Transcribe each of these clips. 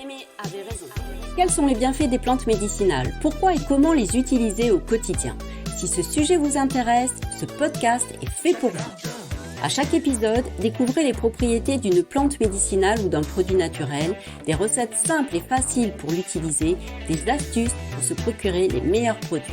Mémé avait raison. Quels sont les bienfaits des plantes médicinales? Pourquoi et comment les utiliser au quotidien? Si ce sujet vous intéresse, ce podcast est fait pour vous. À chaque épisode, découvrez les propriétés d'une plante médicinale ou d'un produit naturel, des recettes simples et faciles pour l'utiliser, des astuces pour se procurer les meilleurs produits.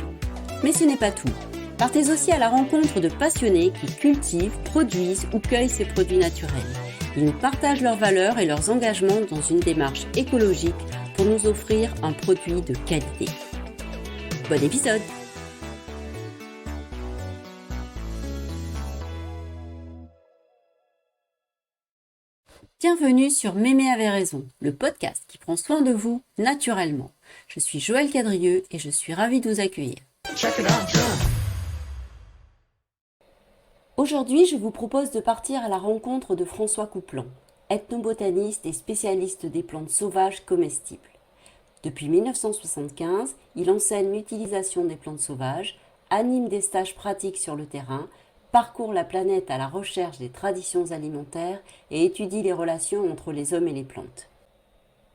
Mais ce n'est pas tout. Partez aussi à la rencontre de passionnés qui cultivent, produisent ou cueillent ces produits naturels. Ils nous partagent leurs valeurs et leurs engagements dans une démarche écologique pour nous offrir un produit de qualité. Bon épisode! Bienvenue sur Mémé avait raison, le podcast qui prend soin de vous naturellement. Je suis Joëlle Cadrieux et je suis ravie de vous accueillir. Aujourd'hui, je vous propose de partir à la rencontre de François Couplan, ethnobotaniste et spécialiste des plantes sauvages comestibles. Depuis 1975, il enseigne l'utilisation des plantes sauvages, anime des stages pratiques sur le terrain, parcourt la planète à la recherche des traditions alimentaires et étudie les relations entre les hommes et les plantes.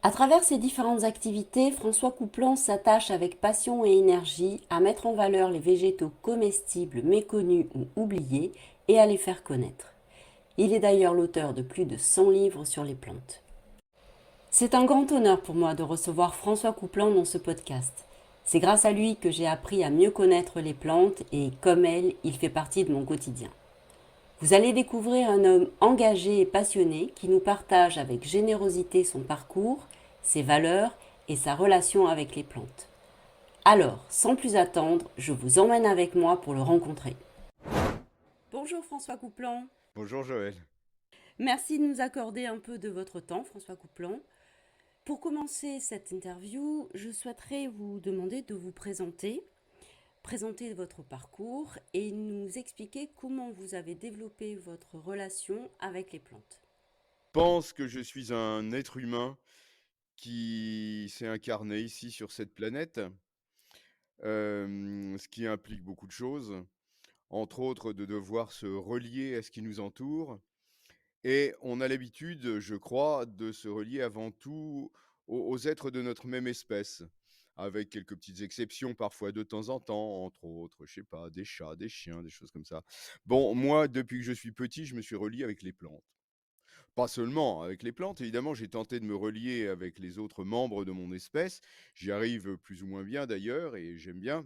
À travers ces différentes activités, François Couplan s'attache avec passion et énergie à mettre en valeur les végétaux comestibles méconnus ou oubliés et à les faire connaître. Il est d'ailleurs l'auteur de plus de 100 livres sur les plantes. C'est un grand honneur pour moi de recevoir François Couplan dans ce podcast. C'est grâce à lui que j'ai appris à mieux connaître les plantes et, comme elle, il fait partie de mon quotidien. Vous allez découvrir un homme engagé et passionné qui nous partage avec générosité son parcours, ses valeurs et sa relation avec les plantes. Alors, sans plus attendre, je vous emmène avec moi pour le rencontrer. Bonjour François Couplan. Bonjour Joël. Merci de nous accorder un peu de votre temps, François Couplan. Pour commencer cette interview, je souhaiterais vous demander de vous présenter votre parcours et nous expliquer comment vous avez développé votre relation avec les plantes. Je pense que je suis un être humain qui s'est incarné ici sur cette planète, ce qui implique beaucoup de choses, entre autres de devoir se relier à ce qui nous entoure. Et on a l'habitude, je crois, de se relier avant tout aux êtres de notre même espèce, avec quelques petites exceptions parfois de temps en temps, entre autres, je sais pas, des chats, des chiens, des choses comme ça. Bon, moi, depuis que je suis petit, je me suis relié avec les plantes. Pas seulement avec les plantes, évidemment, j'ai tenté de me relier avec les autres membres de mon espèce. J'y arrive plus ou moins bien d'ailleurs et j'aime bien.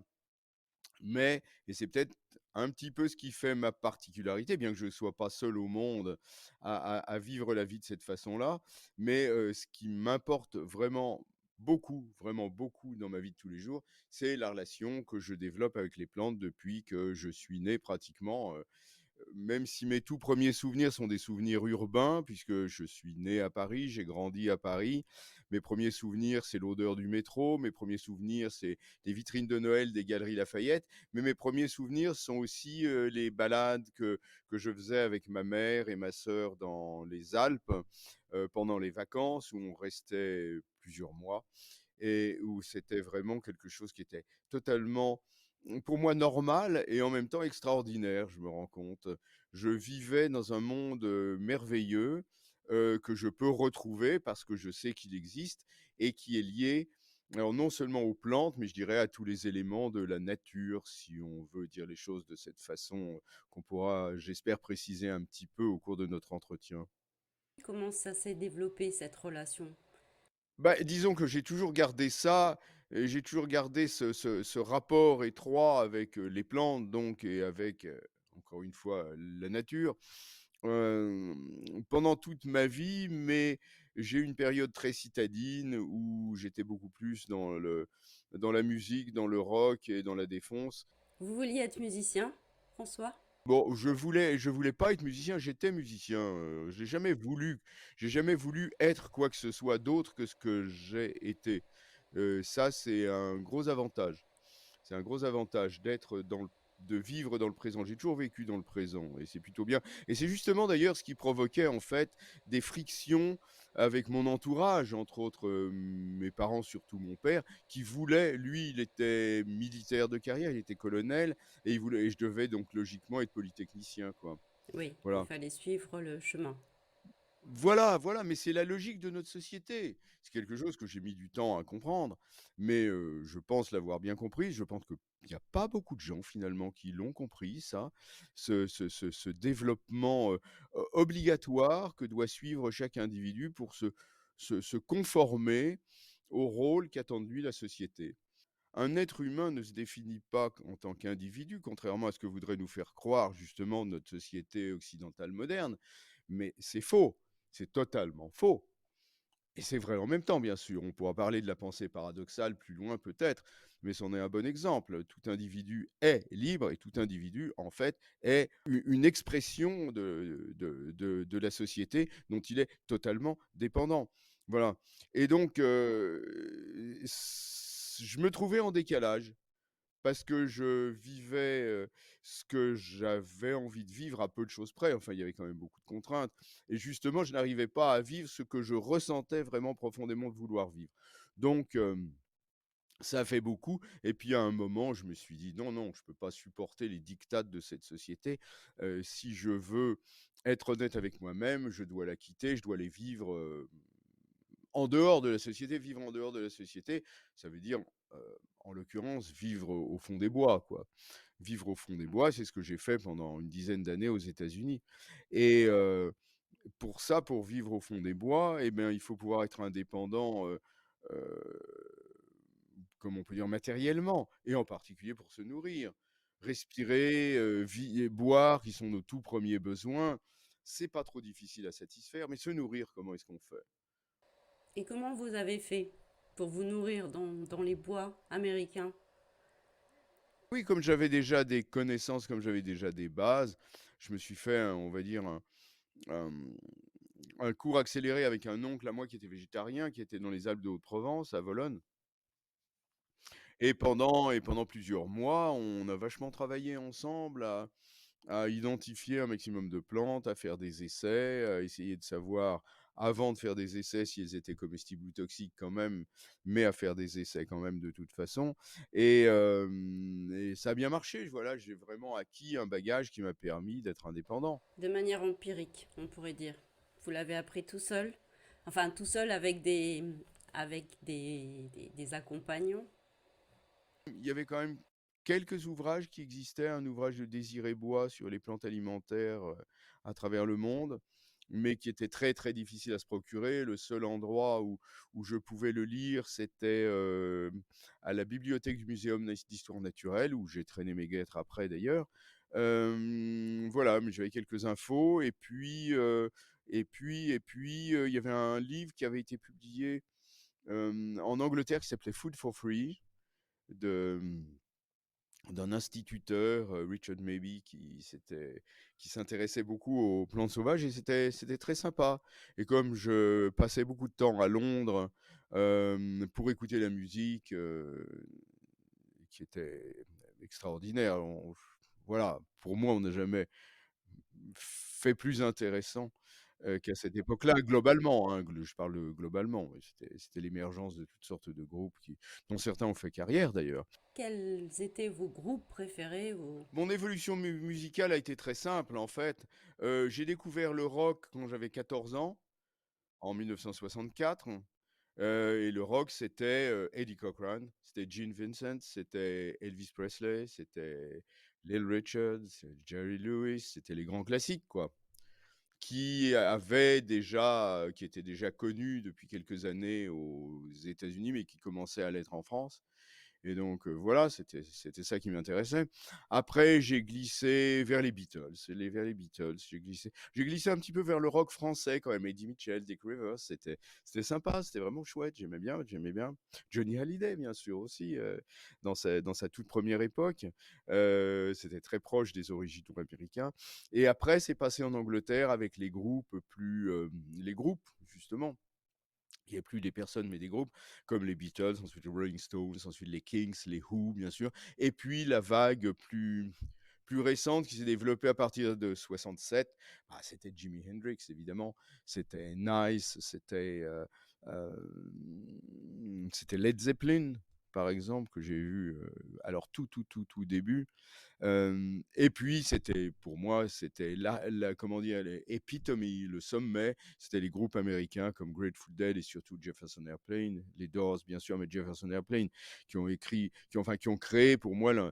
Mais, et c'est peut-être un petit peu ce qui fait ma particularité, bien que je ne sois pas seul au monde à vivre la vie de cette façon-là, mais ce qui m'importe vraiment beaucoup dans ma vie de tous les jours, c'est la relation que je développe avec les plantes depuis que je suis né pratiquement. Même si mes tout premiers souvenirs sont des souvenirs urbains, puisque je suis né à Paris, j'ai grandi à Paris. Mes premiers souvenirs, c'est l'odeur du métro. Mes premiers souvenirs, c'est les vitrines de Noël des Galeries Lafayette. Mais mes premiers souvenirs sont aussi les balades que je faisais avec ma mère et ma sœur dans les Alpes pendant les vacances, où on restait plusieurs mois et où c'était vraiment quelque chose qui était totalement pour moi normal et en même temps extraordinaire, je me rends compte. Je vivais dans un monde merveilleux que je peux retrouver parce que je sais qu'il existe et qui est lié, alors non seulement aux plantes, mais je dirais à tous les éléments de la nature, si on veut dire les choses de cette façon, qu'on pourra, j'espère, préciser un petit peu au cours de notre entretien. Comment ça s'est développé cette relation? Bah, disons que j'ai toujours gardé ça, et j'ai toujours gardé ce rapport étroit avec les plantes, donc, et avec, encore une fois, la nature, pendant toute ma vie, mais j'ai eu une période très citadine où j'étais beaucoup plus dans la musique, dans le rock et dans la défonce. Vous vouliez être musicien, François? Bon, je voulais pas être musicien, j'étais musicien, j'ai jamais voulu être quoi que ce soit d'autre que ce que j'ai été. Ça, c'est un gros avantage. C'est un gros avantage de vivre dans le présent. J'ai toujours vécu dans le présent et c'est plutôt bien. Et c'est justement d'ailleurs ce qui provoquait en fait des frictions avec mon entourage, entre autres mes parents, surtout mon père, qui voulait, lui, il était militaire de carrière, il était colonel et et je devais donc logiquement être polytechnicien, quoi. Oui, il Voilà. fallait suivre le chemin. Voilà, voilà, mais c'est la logique de notre société. C'est quelque chose que j'ai mis du temps à comprendre, mais je pense l'avoir bien compris. Je pense qu'il y a pas beaucoup de gens finalement qui l'ont compris ça, ce développement, obligatoire que doit suivre chaque individu pour se conformer au rôle qu'attend de lui la société. Un être humain ne se définit pas en tant qu'individu, contrairement à ce que voudrait nous faire croire justement notre société occidentale moderne, mais c'est faux, c'est totalement faux. Et c'est vrai en même temps, bien sûr. On pourra parler de la pensée paradoxale plus loin peut-être, mais c'en est un bon exemple. Tout individu est libre et tout individu, en fait, est une expression de la société dont il est totalement dépendant. Voilà. Et donc, je me trouvais en décalage parce que je vivais, ce que j'avais envie de vivre à peu de choses près. Enfin, il y avait quand même beaucoup de contraintes et justement, je n'arrivais pas à vivre ce que je ressentais vraiment profondément de vouloir vivre. Donc, ça a fait beaucoup et puis à un moment, je me suis dit: «Non, non, je peux pas supporter les diktats de cette société. Si je veux être honnête avec moi-même, je dois la quitter, je dois aller vivre, en dehors de la société». Vivre en dehors de la société, ça veut dire, en l'occurrence, vivre au fond des bois, quoi. Vivre au fond des bois, c'est ce que j'ai fait pendant une dizaine d'années aux États-Unis et pour ça, pour vivre au fond des bois et ben, il faut pouvoir être indépendant, heu, comme on peut dire matériellement et en particulier pour se nourrir. Respirer, vi et boire qui sont nos tout premiers besoins, c'est pas trop difficile à satisfaire, mais se nourrir, comment est-ce qu'on fait? Et comment vous avez fait pour vous nourrir dans les bois américains? Oui, comme j'avais déjà des connaissances, comme j'avais déjà des bases, je me suis fait on va dire un, mmh, un cours accéléré avec un oncle à moi qui était végétarien, qui était dans les Alpes de Haute-Provence, à Volonne et pendant plusieurs mois, on a vachement travaillé ensemble à identifier un maximum de plantes, à faire des essais, à essayer de savoir, avant de faire des essais, si elles étaient comestibles ou toxiques quand même, mais à faire des essais quand même de toute façon et ça a bien marché. Voilà, j'ai vraiment acquis un bagage qui m'a permis d'être indépendant. De manière empirique, on pourrait dire. Vous l'avez appris tout seul? Enfin, tout seul avec des accompagnants? Il y avait quand même quelques ouvrages qui existaient, un ouvrage de Désiré Bois sur les plantes alimentaires, à travers le monde, mais qui était très, très difficile à se procurer. Le seul endroit où je pouvais le lire, c'était, à la bibliothèque du Muséum d'histoire naturelle, où j'ai traîné mes guêtres après d'ailleurs. Voilà, mais j'avais quelques infos et puis, il y avait un livre qui avait été publié, en Angleterre qui s'appelait Food for Free de, d'un instituteur, Richard Mabey, qui s'intéressait beaucoup aux plantes sauvages et c'était très sympa et comme je passais beaucoup de temps à Londres, pour écouter la musique, qui était extraordinaire, voilà, pour moi, on n'a jamais fait plus intéressant, qu'à cette époque-là, globalement, hein, je parle, globalement, oui, c'était l'émergence de toutes sortes de groupes dont certains ont fait carrière d'ailleurs. Quels étaient vos groupes préférés Mon évolution musicale a été très simple, en fait. J'ai découvert le rock quand j'avais 14 ans, en 1964, et le rock, c'était, Eddie Cochran, c'était Gene Vincent, c'était Elvis Presley, c'était Little Richard, Jerry Lewis, c'était les grands classiques, quoi, qui étaient déjà connus depuis quelques années aux États-Unis, mais qui commençaient à l'être en France. Et donc, voilà, c'était ça qui m'intéressait. Après, j'ai glissé vers les Beatles, j'ai glissé un petit peu vers le rock français quand même, Eddie Mitchell, Dick Rivers, c'était sympa, c'était vraiment chouette, j'aimais bien. Johnny Hallyday, bien sûr aussi, dans sa toute première époque, c'était très proche des originaux américains et après, c'est passé en Angleterre avec les groupes justement, il n'y a plus des personnes, mais des groupes, comme les Beatles, ensuite les Rolling Stones, ensuite les Kings, les Who, bien sûr. Et puis la vague plus récente qui s'est développée à partir de 67, bah, c'était Jimi Hendrix, évidemment. C'était Nice, c'était Led Zeppelin, par exemple, que j'ai vu à leur tout début. Et puis c'était pour moi, c'était la comment dire? L'épitome, le sommet, c'était les groupes américains comme Grateful Dead et surtout Jefferson Airplane, les Doors bien sûr, mais Jefferson Airplane qui ont créé pour moi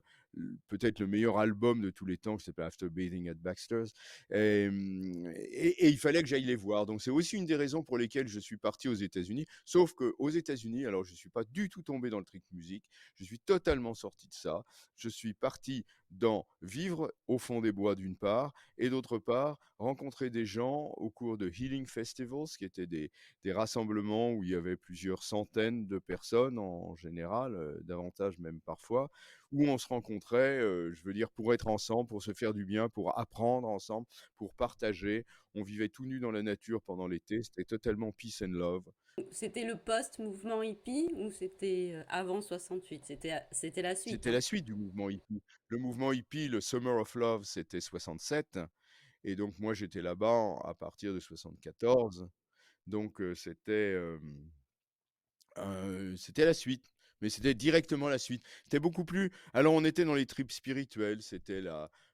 peut-être le meilleur album de tous les temps qui s'appelle After Bathing at Baxter's. Et il fallait que j'aille les voir. Donc c'est aussi une des raisons pour lesquelles je suis parti aux États-Unis. Sauf qu'aux États-Unis, alors je ne suis pas du tout tombé dans le trick musique, je suis totalement sorti de ça. Je suis parti dans vivre au fond des bois d'une part, et d'autre part, rencontrer des gens au cours de Healing Festivals, qui étaient des rassemblements où il y avait plusieurs centaines de personnes en général, davantage même parfois, où on se rencontrait, je veux dire, pour être ensemble, pour se faire du bien, pour apprendre ensemble, pour partager. On vivait tout nu dans la nature pendant l'été, c'était totalement peace and love. C'était le post-mouvement hippie ou c'était avant 68? C'était la suite, C'était hein. la suite du mouvement hippie. Le mouvement hippie, le Summer of Love, c'était 67. Et donc moi, j'étais là-bas à partir de 74. Donc c'était la suite, mais c'était directement la suite. C'était beaucoup plus. Alors, on était dans les tripes spirituelles, c'était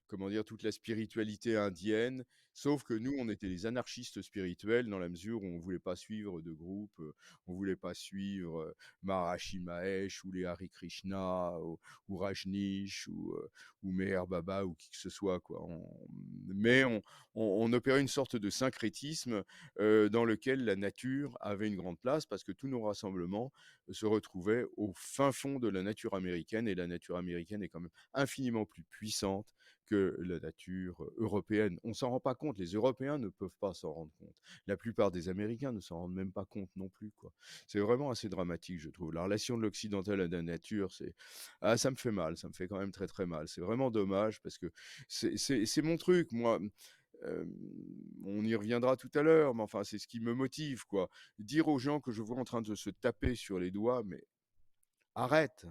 comment dire, toute la spiritualité indienne, sauf que nous, on était les anarchistes spirituels dans la mesure où on voulait pas suivre de groupe, on voulait pas suivre Maharishi Mahesh ou les Hare Krishna ou Rajneesh ou Meher Baba ou qui que ce soit, quoi. Mais on opérait une sorte de syncrétisme dans lequel la nature avait une grande place parce que tous nos rassemblements se retrouvaient au fin fond de la nature américaine et la nature américaine est quand même infiniment plus puissante que la nature européenne. On s'en rend pas compte, les Européens ne peuvent pas s'en rendre compte. La plupart des Américains ne s'en rendent même pas compte non plus, quoi. C'est vraiment assez dramatique, je trouve. La relation de l'occidental à la nature, ça me fait mal, ça me fait quand même très très mal. C'est vraiment dommage parce que c'est mon truc, moi. Euh, on y reviendra tout à l'heure, mais enfin, c'est ce qui me motive, quoi. Dire aux gens que je vois en train de se taper sur les doigts, mais arrête,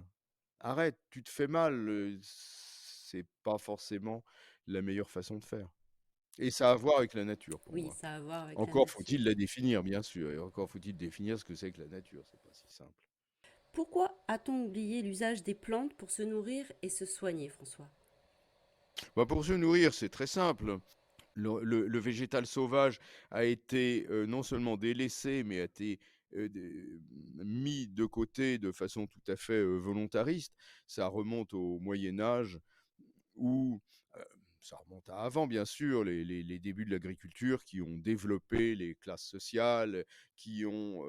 arrête, tu te fais mal, c'est pas forcément la meilleure façon de faire. Et ça a à voir avec la nature pour Oui, moi. ça a à voir avec la Encore nature. faut-il la définir, bien sûr, et encore faut-il définir ce que c'est que la nature, c'est pas si simple. Pourquoi a-t-on oublié l'usage des plantes pour se nourrir et se soigner, François? Bah, pour se nourrir, c'est très simple. Le végétal sauvage a été non seulement délaissé, mais a été mis de côté de façon tout à fait volontariste. Ça remonte au Moyen Âge où ça remonte à avant, bien sûr, les débuts de l'agriculture qui ont développé les classes sociales, qui ont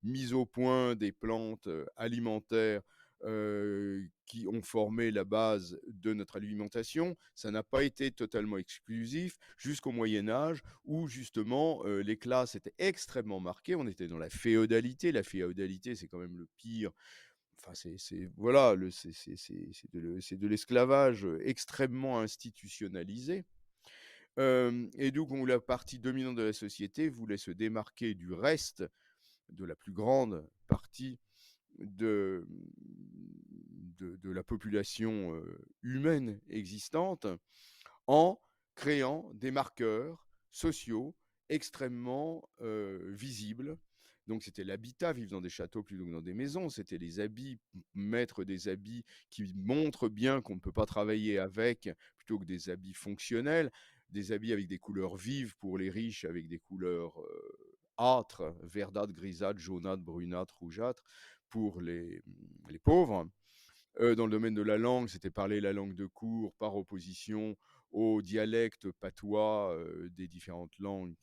mis au point des plantes alimentaires qui ont formé la base de notre alimentation. Ça n'a pas été totalement exclusif jusqu'au Moyen Âge où justement les classes étaient extrêmement marquées. On était dans la féodalité. La féodalité, c'est quand même le pire. Enfin, voilà, c'est de l'esclavage extrêmement institutionnalisé. Et donc, la partie dominante de la société voulait se démarquer du reste, de la plus grande partie de, de la population humaine existante en créant des marqueurs sociaux extrêmement visibles. Donc c'était l'habitat, vivre dans des châteaux plutôt que dans des maisons, c'était les habits, mettre des habits qui montrent bien qu'on ne peut pas travailler avec, plutôt que des habits fonctionnels, des habits avec des couleurs vives pour les riches, avec des couleurs âtres, verdâtres, grisâtres, jaunâtres, brunâtres, rougeâtres, pour les pauvres. Dans le domaine de la langue, c'était parler la langue de cour par opposition aux dialectes patois des différentes langues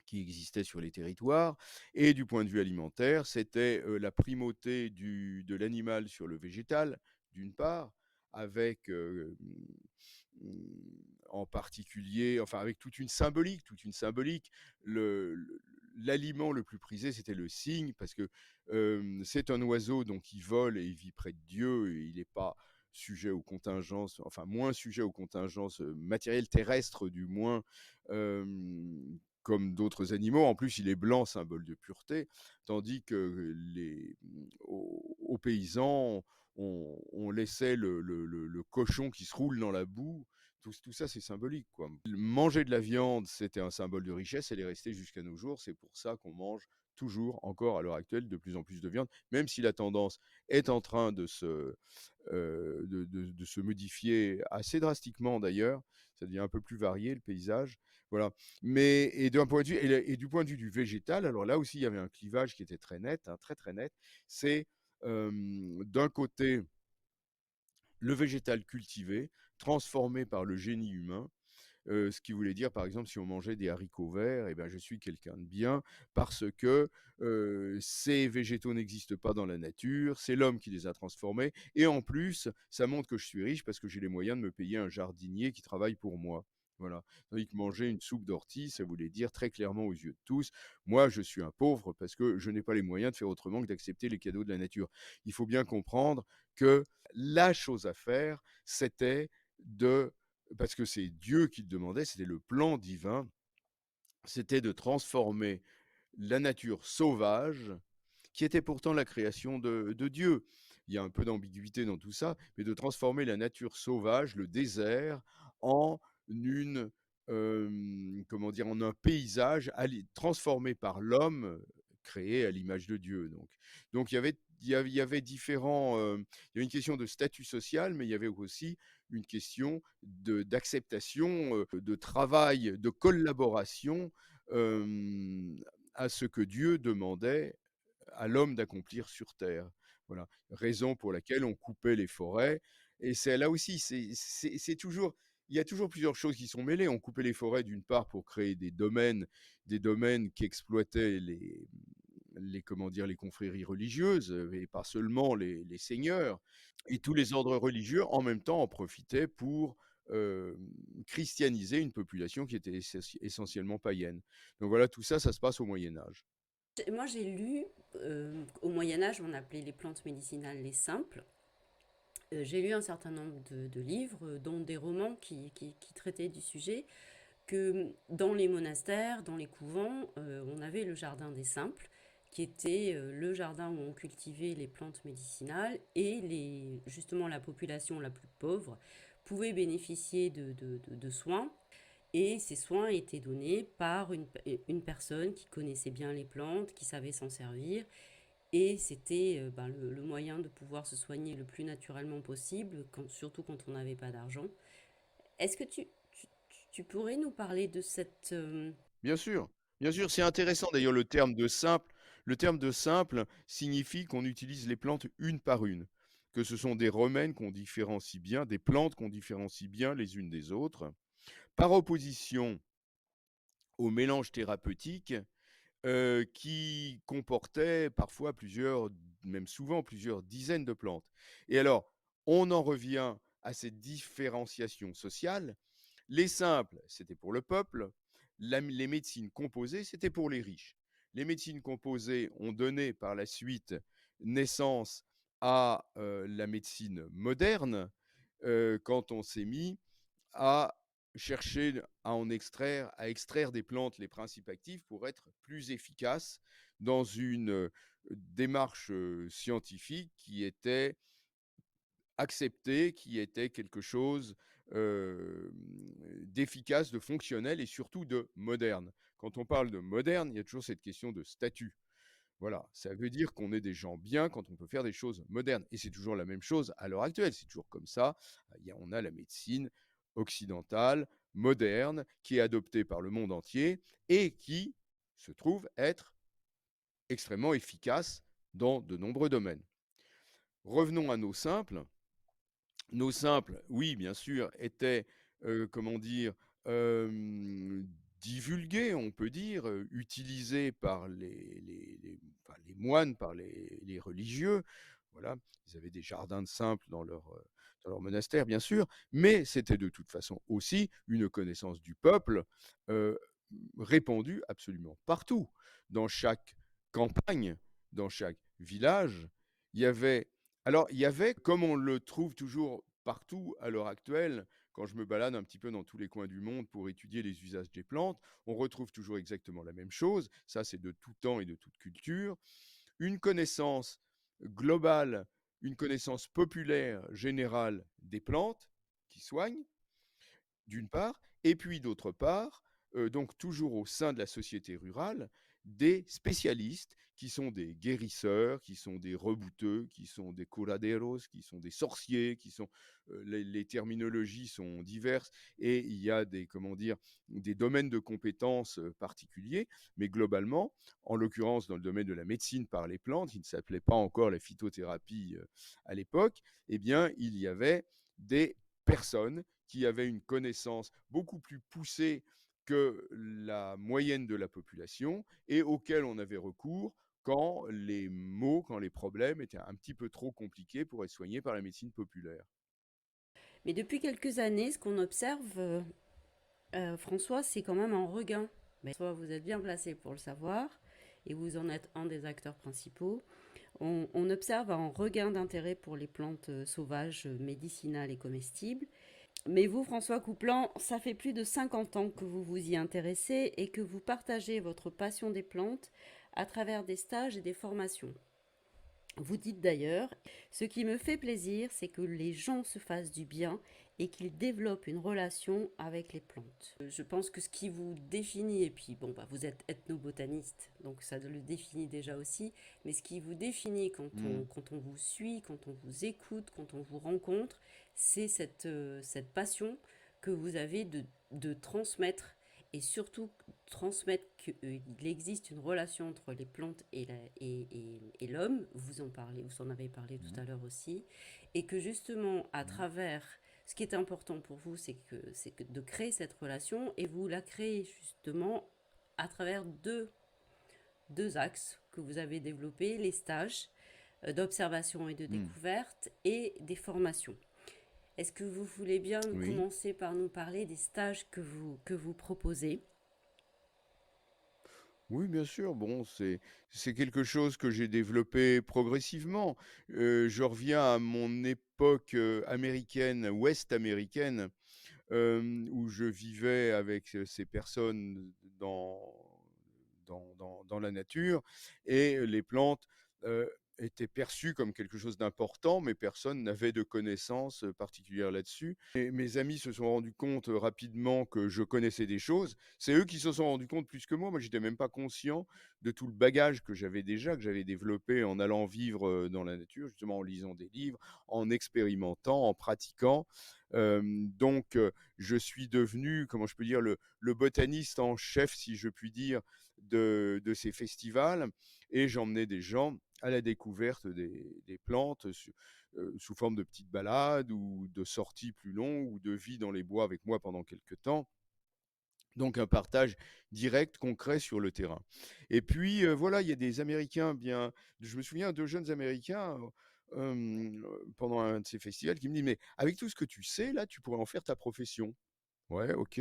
qui existaient sur les territoires. Et du point de vue alimentaire, c'était la primauté de l'animal sur le végétal, d'une part, avec en particulier, enfin avec toute une symbolique. L'aliment le plus prisé, c'était le cygne, parce que c'est un oiseau donc il vole et il vit près de Dieu, et il n'est pas sujet aux contingences, enfin moins sujet aux contingences matérielles terrestres du moins, euh, comme d'autres animaux. En plus, il est blanc, symbole de pureté, tandis que aux paysans, on laissait le cochon qui se roule dans la boue tout ça, c'est symbolique, quoi. Manger de la viande, c'était un symbole de richesse, elle est restée jusqu'à nos jours. C'est pour ça qu'on mange toujours, encore à l'heure actuelle, de plus en plus de viande, même si la tendance est en train de se modifier assez drastiquement d'ailleurs. Ça devient un peu plus varié le paysage, voilà. Mais et d'un point de vue et du point de vue du végétal, alors là aussi il y avait un clivage qui était très net, hein, très très net. C'est d'un côté le végétal cultivé, transformé par le génie humain, ce qui voulait dire, par exemple, si on mangeait des haricots verts, eh ben, je suis quelqu'un de bien parce que ces végétaux n'existent pas dans la nature, c'est l'homme qui les a transformés. Et en plus, ça montre que je suis riche parce que j'ai les moyens de me payer un jardinier qui travaille pour moi. Voilà. Tandis que manger une soupe d'ortie, ça voulait dire très clairement aux yeux de tous, moi je suis un pauvre parce que je n'ai pas les moyens de faire autrement que d'accepter les cadeaux de la nature. Il faut bien comprendre que la chose à faire, c'était de parce que c'est Dieu qui le demandait, c'était le plan divin, c'était de transformer la nature sauvage, qui était pourtant la création de Dieu. Il y a un peu d'ambiguïté dans tout ça, mais de transformer la nature sauvage, le désert, en une, comment dire, en un paysage transformé par l'homme, créé à l'image de Dieu. Donc il y avait différents, il y avait une question de statut social, mais il y avait aussi une question d'acceptation, de travail, de collaboration à ce que Dieu demandait à l'homme d'accomplir sur terre. Voilà, raison pour laquelle on coupait les forêts. Et c'est là aussi, c'est toujours, il y a toujours plusieurs choses qui sont mêlées. On coupait les forêts d'une part pour créer des domaines qui exploitaient comment dire, les confréries religieuses, et pas seulement les seigneurs. Et tous les ordres religieux, en même temps, en profitaient pour euh, christianiser une population qui était essentiellement païenne. Donc voilà, tout ça, ça se passe au Moyen Âge. Moi, j'ai lu, au Moyen Âge, on appelait les plantes médicinales les simples. J'ai lu un certain nombre de livres, dont des romans qui traitaient du sujet, que dans les monastères, dans les couvents, on avait le jardin des simples, qui était le jardin où on cultivait les plantes médicinales et justement la population la plus pauvre pouvait bénéficier de soins. Et ces soins étaient donnés par une personne qui connaissait bien les plantes, qui savait s'en servir. Et c'était ben, le moyen de pouvoir se soigner le plus naturellement possible, surtout quand on n'avait pas d'argent. Est-ce que tu pourrais nous parler de cette... Bien sûr, c'est intéressant d'ailleurs le terme de simple. Le terme de simple signifie qu'on utilise les plantes une par une, que ce sont des romaines qu'on différencie bien, des plantes qu'on différencie bien les unes des autres, par opposition au mélange thérapeutique qui comportait parfois plusieurs, même souvent plusieurs dizaines de plantes. Et alors, on en revient à cette différenciation sociale. Les simples, c'était pour le peuple. Les médecines composées, c'était pour les riches. Les médecines composées ont donné par la suite naissance à la médecine moderne, quand on s'est mis à chercher à extraire des plantes les principes actifs pour être plus efficace dans une démarche scientifique qui était acceptée, qui était quelque chose d'efficace, de fonctionnel et surtout de moderne. Quand on parle de moderne, il y a toujours cette question de statut. Voilà, ça veut dire qu'on est des gens bien quand on peut faire des choses modernes. Et c'est toujours la même chose à l'heure actuelle, c'est toujours comme ça. On a la médecine occidentale, moderne, qui est adoptée par le monde entier et qui se trouve être extrêmement efficace dans de nombreux domaines. Revenons à nos simples. Nos simples, oui, bien sûr, étaient, comment dire, hem, divulgués, on peut dire, utilisés par enfin, les moines, par les religieux. Voilà, ils avaient des jardins de simples dans leur monastère, bien sûr, mais c'était de toute façon aussi une connaissance du peuple, heu, répandue absolument partout. Dans chaque campagne, dans chaque village, il y avait il y avait, comme on le trouve toujours partout à l'heure actuelle, quand je me balade un petit peu dans tous les coins du monde pour étudier les usages des plantes, on retrouve toujours exactement la même chose. Ça, c'est de tout temps et de toute culture. Une connaissance globale, une connaissance populaire générale des plantes qui soignent, d'une part, et puis d'autre part, donc toujours au sein de la société rurale, des spécialistes qui sont des guérisseurs, qui sont des rebouteux, qui sont des curaderos, qui sont des sorciers, qui sont les terminologies sont diverses et il y a des comment dire des domaines de compétences particuliers, mais globalement, en l'occurrence dans le domaine de la médecine par les plantes, qui ne s'appelait pas encore la phytothérapie à l'époque, eh bien il y avait des personnes qui avaient une connaissance beaucoup plus poussée que la moyenne de la population et auxquelles on avait recours quand les maux, quand les problèmes étaient un petit peu trop compliqués pour être soignés par la médecine populaire. Mais depuis quelques années, ce qu'on observe, François, c'est quand même un regain. Mais François, vous êtes bien placé pour le savoir, et vous en êtes un des acteurs principaux. On observe un regain d'intérêt pour les plantes sauvages, médicinales et comestibles. Mais vous, François Couplan, ça fait plus de 50 ans que vous vous y intéressez et que vous partagez votre passion des plantes à travers des stages et des formations. Vous dites d'ailleurs, ce qui me fait plaisir, c'est que les gens se fassent du bien et qu'ils développent une relation avec les plantes. Je pense que ce qui vous définit, et puis bon, bah, vous êtes ethnobotaniste, donc ça le définit déjà aussi, mais ce qui vous définit Hmm. quand on vous suit, quand on vous écoute, quand on vous rencontre, c'est cette passion que vous avez de transmettre et surtout transmettre qu'il existe une relation entre les plantes et l'homme, vous en parlez, vous en avez parlé tout Mhm. à l'heure aussi, et que justement à Mhm. travers, ce qui est important pour vous, c'est que de créer cette relation, et vous la créez justement à travers deux axes que vous avez développés, les stages d'observation et de Hmm. découverte et des formations. Est-ce que vous voulez bien Oui. commencer par nous parler des stages que vous proposez? Oui, bien sûr. Bon, c'est quelque chose que j'ai développé progressivement. Je reviens à mon époque américaine, ouest américaine, où je vivais avec ces personnes dans la nature et les plantes étaient perçues comme quelque chose d'important, mais personne n'avait de connaissances particulières là-dessus. Et mes amis se sont rendus compte rapidement que je connaissais des choses. C'est eux qui se sont rendus compte plus que moi. Moi, j'étais même pas conscient de tout le bagage que j'avais déjà, que j'avais développé en allant vivre dans la nature, justement en lisant des livres, en expérimentant, en pratiquant. Donc, je suis devenu, comment je peux dire, le botaniste en chef, si je puis dire, de ces festivals. Et j'emmenais des gens à la découverte des plantes sous forme de petites balades ou de sorties plus longues ou de vie dans les bois avec moi pendant quelques temps. Donc un partage direct, concret sur le terrain. Et puis voilà, il y a des Américains bien. Je me souviens de jeunes Américains pendant un de ces festivals qui me disent, mais avec tout ce que tu sais là, tu pourrais en faire ta profession. Ouais, OK,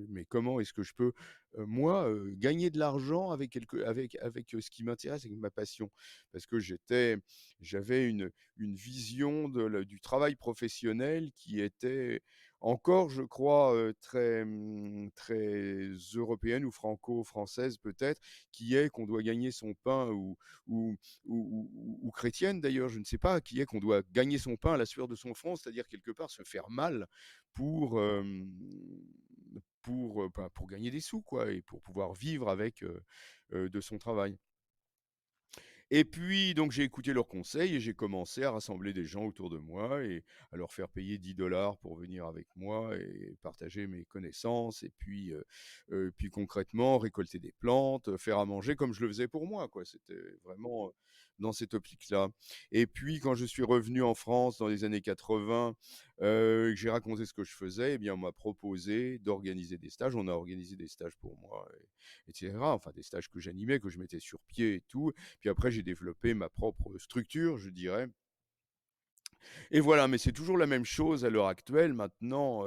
mais comment est-ce que je peux, moi, gagner de l'argent avec ce qui m'intéresse, avec ma passion? Parce que j'avais une vision du travail professionnel qui était encore, je crois, très européenne ou franco-française peut-être, qui est qu'on doit gagner son pain ou ou chrétienne d'ailleurs, je ne sais pas, qui est qu'on doit gagner son pain à la sueur de son front, c'est-à-dire quelque part se faire mal pour, pour gagner des sous quoi et pour pouvoir vivre avec, de son travail. Et puis, donc, j'ai écouté leurs conseils et j'ai commencé à rassembler des gens autour de moi et à leur faire payer 10 $ pour venir avec moi et partager mes connaissances. Et puis concrètement, récolter des plantes, faire à manger comme je le faisais pour moi, quoi. C'était vraiment dans cette optique-là. Et puis, quand je suis revenu en France dans les années 80, que j'ai raconté ce que je faisais, eh bien, on m'a proposé d'organiser des stages. On a organisé des stages pour moi, etc. Enfin, des stages que j'animais, que je mettais sur pied et tout. Puis après, j'ai développé ma propre structure, je dirais. Et voilà, mais c'est toujours la même chose à l'heure actuelle, maintenant,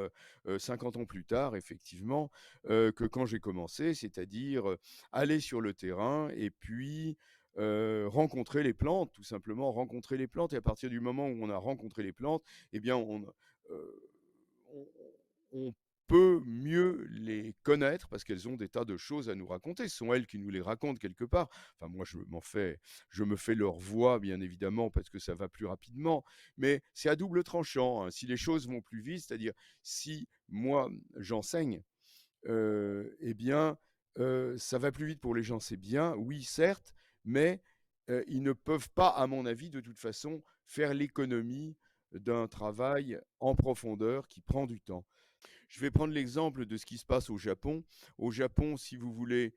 50 ans plus tard, effectivement, que quand j'ai commencé, c'est-à-dire aller sur le terrain et puis rencontrer les plantes, tout simplement rencontrer les plantes. Et à partir du moment où on a rencontré les plantes, eh bien, euh, on, on peut mieux les connaître parce qu'elles ont des tas de choses à nous raconter. Ce sont elles qui nous les racontent quelque part. Enfin, moi, je me fais leur voix, bien évidemment, parce que ça va plus rapidement. Mais c'est à double tranchant, hein. Si les choses vont plus vite, c'est-à-dire si moi, j'enseigne, eh bien, ça va plus vite pour les gens, c'est bien, oui, certes, mais ils ne peuvent pas, à mon avis, de toute façon, faire l'économie d'un travail en profondeur qui prend du temps. Je vais prendre l'exemple de ce qui se passe au Japon. Au Japon, si vous voulez,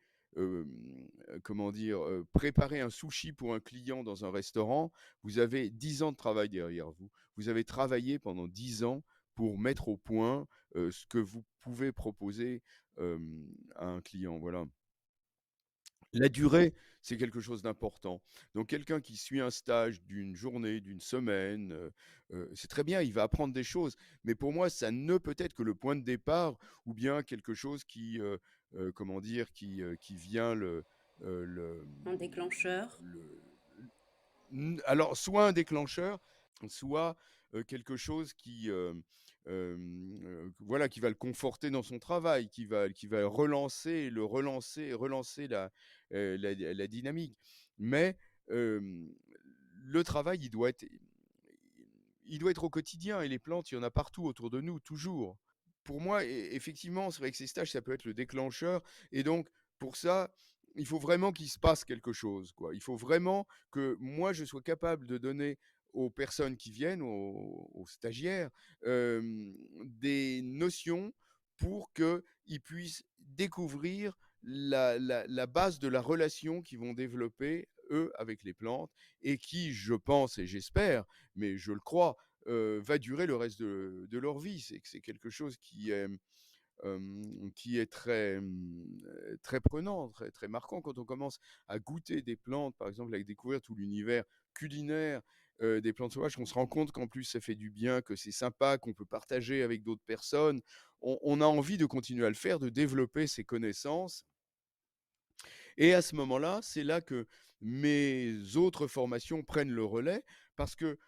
comment dire, préparer un sushi pour un client dans un restaurant, vous avez 10 ans de travail derrière vous. Vous avez travaillé pendant 10 ans pour mettre au point, ce que vous pouvez proposer, à un client, voilà. La durée, c'est quelque chose d'important. Donc quelqu'un qui suit un stage d'une journée, d'une semaine, c'est très bien, il va apprendre des choses. Mais pour moi, ça ne peut être que le point de départ ou bien quelque chose qui, comment dire? Qui vient Un déclencheur. le alors soit un déclencheur, soit, quelque chose qui, voilà, qui va le conforter dans son travail, qui va relancer la dynamique. Mais, hem, le travail, il doit être au quotidien et les plantes, il y en a partout autour de nous, toujours. Pour moi, effectivement, c'est vrai que ces stages, ça peut être le déclencheur et donc pour ça, il faut vraiment qu'il se passe quelque chose, quoi. Il faut vraiment que moi, je sois capable de donner aux personnes qui viennent, aux stagiaires, des notions pour qu'ils puissent découvrir la base de la relation qu'ils vont développer, eux, avec les plantes et qui, je pense et j'espère, mais je le crois, va durer le reste de leur vie. C'est quelque chose qui est très prenant, très, très marquant quand on commence à goûter des plantes, par exemple, à découvrir tout l'univers culinaire des plantes sauvages, qu'on se rend compte qu'en plus ça fait du bien, que c'est sympa, qu'on peut partager avec d'autres personnes. On a envie de continuer à le faire, de développer ses connaissances et à ce moment-là, c'est là que mes autres formations prennent le relais parce que,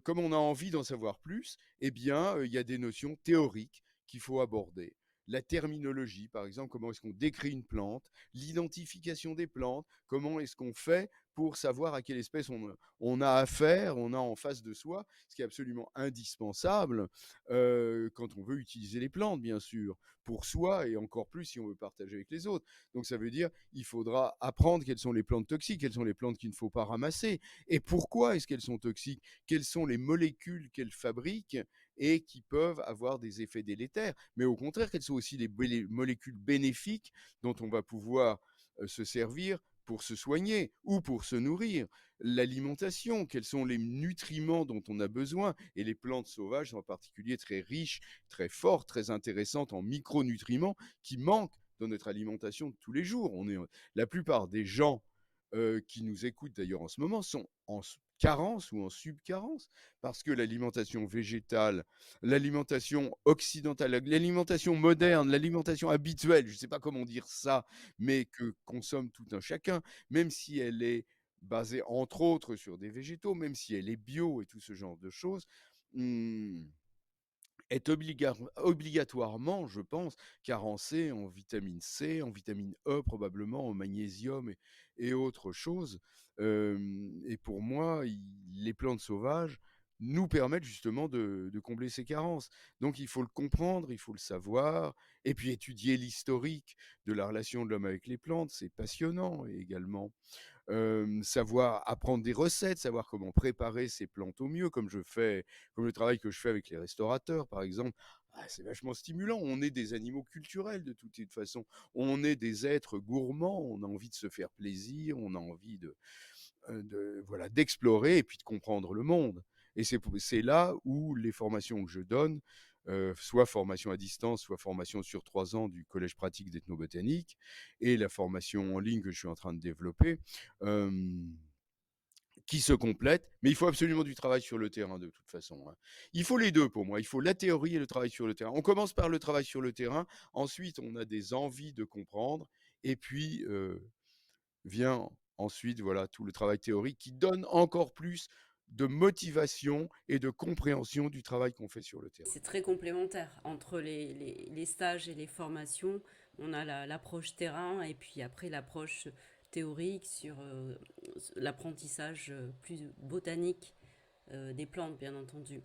comme on a envie d'en savoir plus, eh bien, il y a des notions théoriques qu'il faut aborder. La terminologie, par exemple, comment est-ce qu'on décrit une plante, l'identification des plantes, comment est-ce qu'on fait pour savoir à quelle espèce on a affaire, on a en face de soi, ce qui est absolument indispensable quand on veut utiliser les plantes, bien sûr, pour soi et encore plus si on veut partager avec les autres. Donc ça veut dire il faudra apprendre quelles sont les plantes toxiques, quelles sont les plantes qu'il ne faut pas ramasser, et pourquoi est-ce qu'elles sont toxiques, quelles sont les molécules qu'elles fabriquent et qui peuvent avoir des effets délétères, mais au contraire, quelles sont aussi les molécules bénéfiques dont on va pouvoir se servir pour se soigner ou pour se nourrir. L'alimentation, quels sont les nutriments dont on a besoin, et les plantes sauvages sont en particulier très riches, très fortes, très intéressantes en micronutriments qui manquent dans notre alimentation de tous les jours. La plupart des gens qui nous écoutent d'ailleurs en ce moment sont en carence ou en subcarence parce que l'alimentation végétale, l'alimentation occidentale, l'alimentation moderne, l'alimentation habituelle, je ne sais pas comment dire ça, mais que consomme tout un chacun, même si elle est basée entre autres sur des végétaux, même si elle est bio et tout ce genre de choses, hmm, est obligatoirement, je pense, carencé en vitamine C, en vitamine E probablement, en magnésium et autres choses. Et pour moi, les plantes sauvages nous permettent justement de combler ces carences. Donc il faut le comprendre, il faut le savoir, et puis étudier l'historique de la relation de l'homme avec les plantes, c'est passionnant également. Savoir apprendre des recettes, savoir comment préparer ces plantes au mieux, comme le travail que je fais avec les restaurateurs, par exemple. Ah, c'est vachement stimulant. On est des animaux culturels de toute façon. On est des êtres gourmands. On a envie de se faire plaisir. On a envie voilà, d'explorer et puis de comprendre le monde. Et c'est là où les formations que je donne, soit formation à distance, soit formation sur 3 ans du collège pratique d'ethnobotanique, et la formation en ligne que je suis en train de développer, euh, qui se complètent, mais il faut absolument du travail sur le terrain de toute façon, hein. Il faut les deux pour moi, il faut la théorie et le travail sur le terrain. On commence par le travail sur le terrain, ensuite on a des envies de comprendre, et puis vient ensuite voilà, tout le travail théorique qui donne encore plus de motivation et de compréhension du travail qu'on fait sur le terrain. C'est très complémentaire entre les stages et les formations. On a l'approche terrain et puis après l'approche théorique sur l'apprentissage plus botanique des plantes, bien entendu.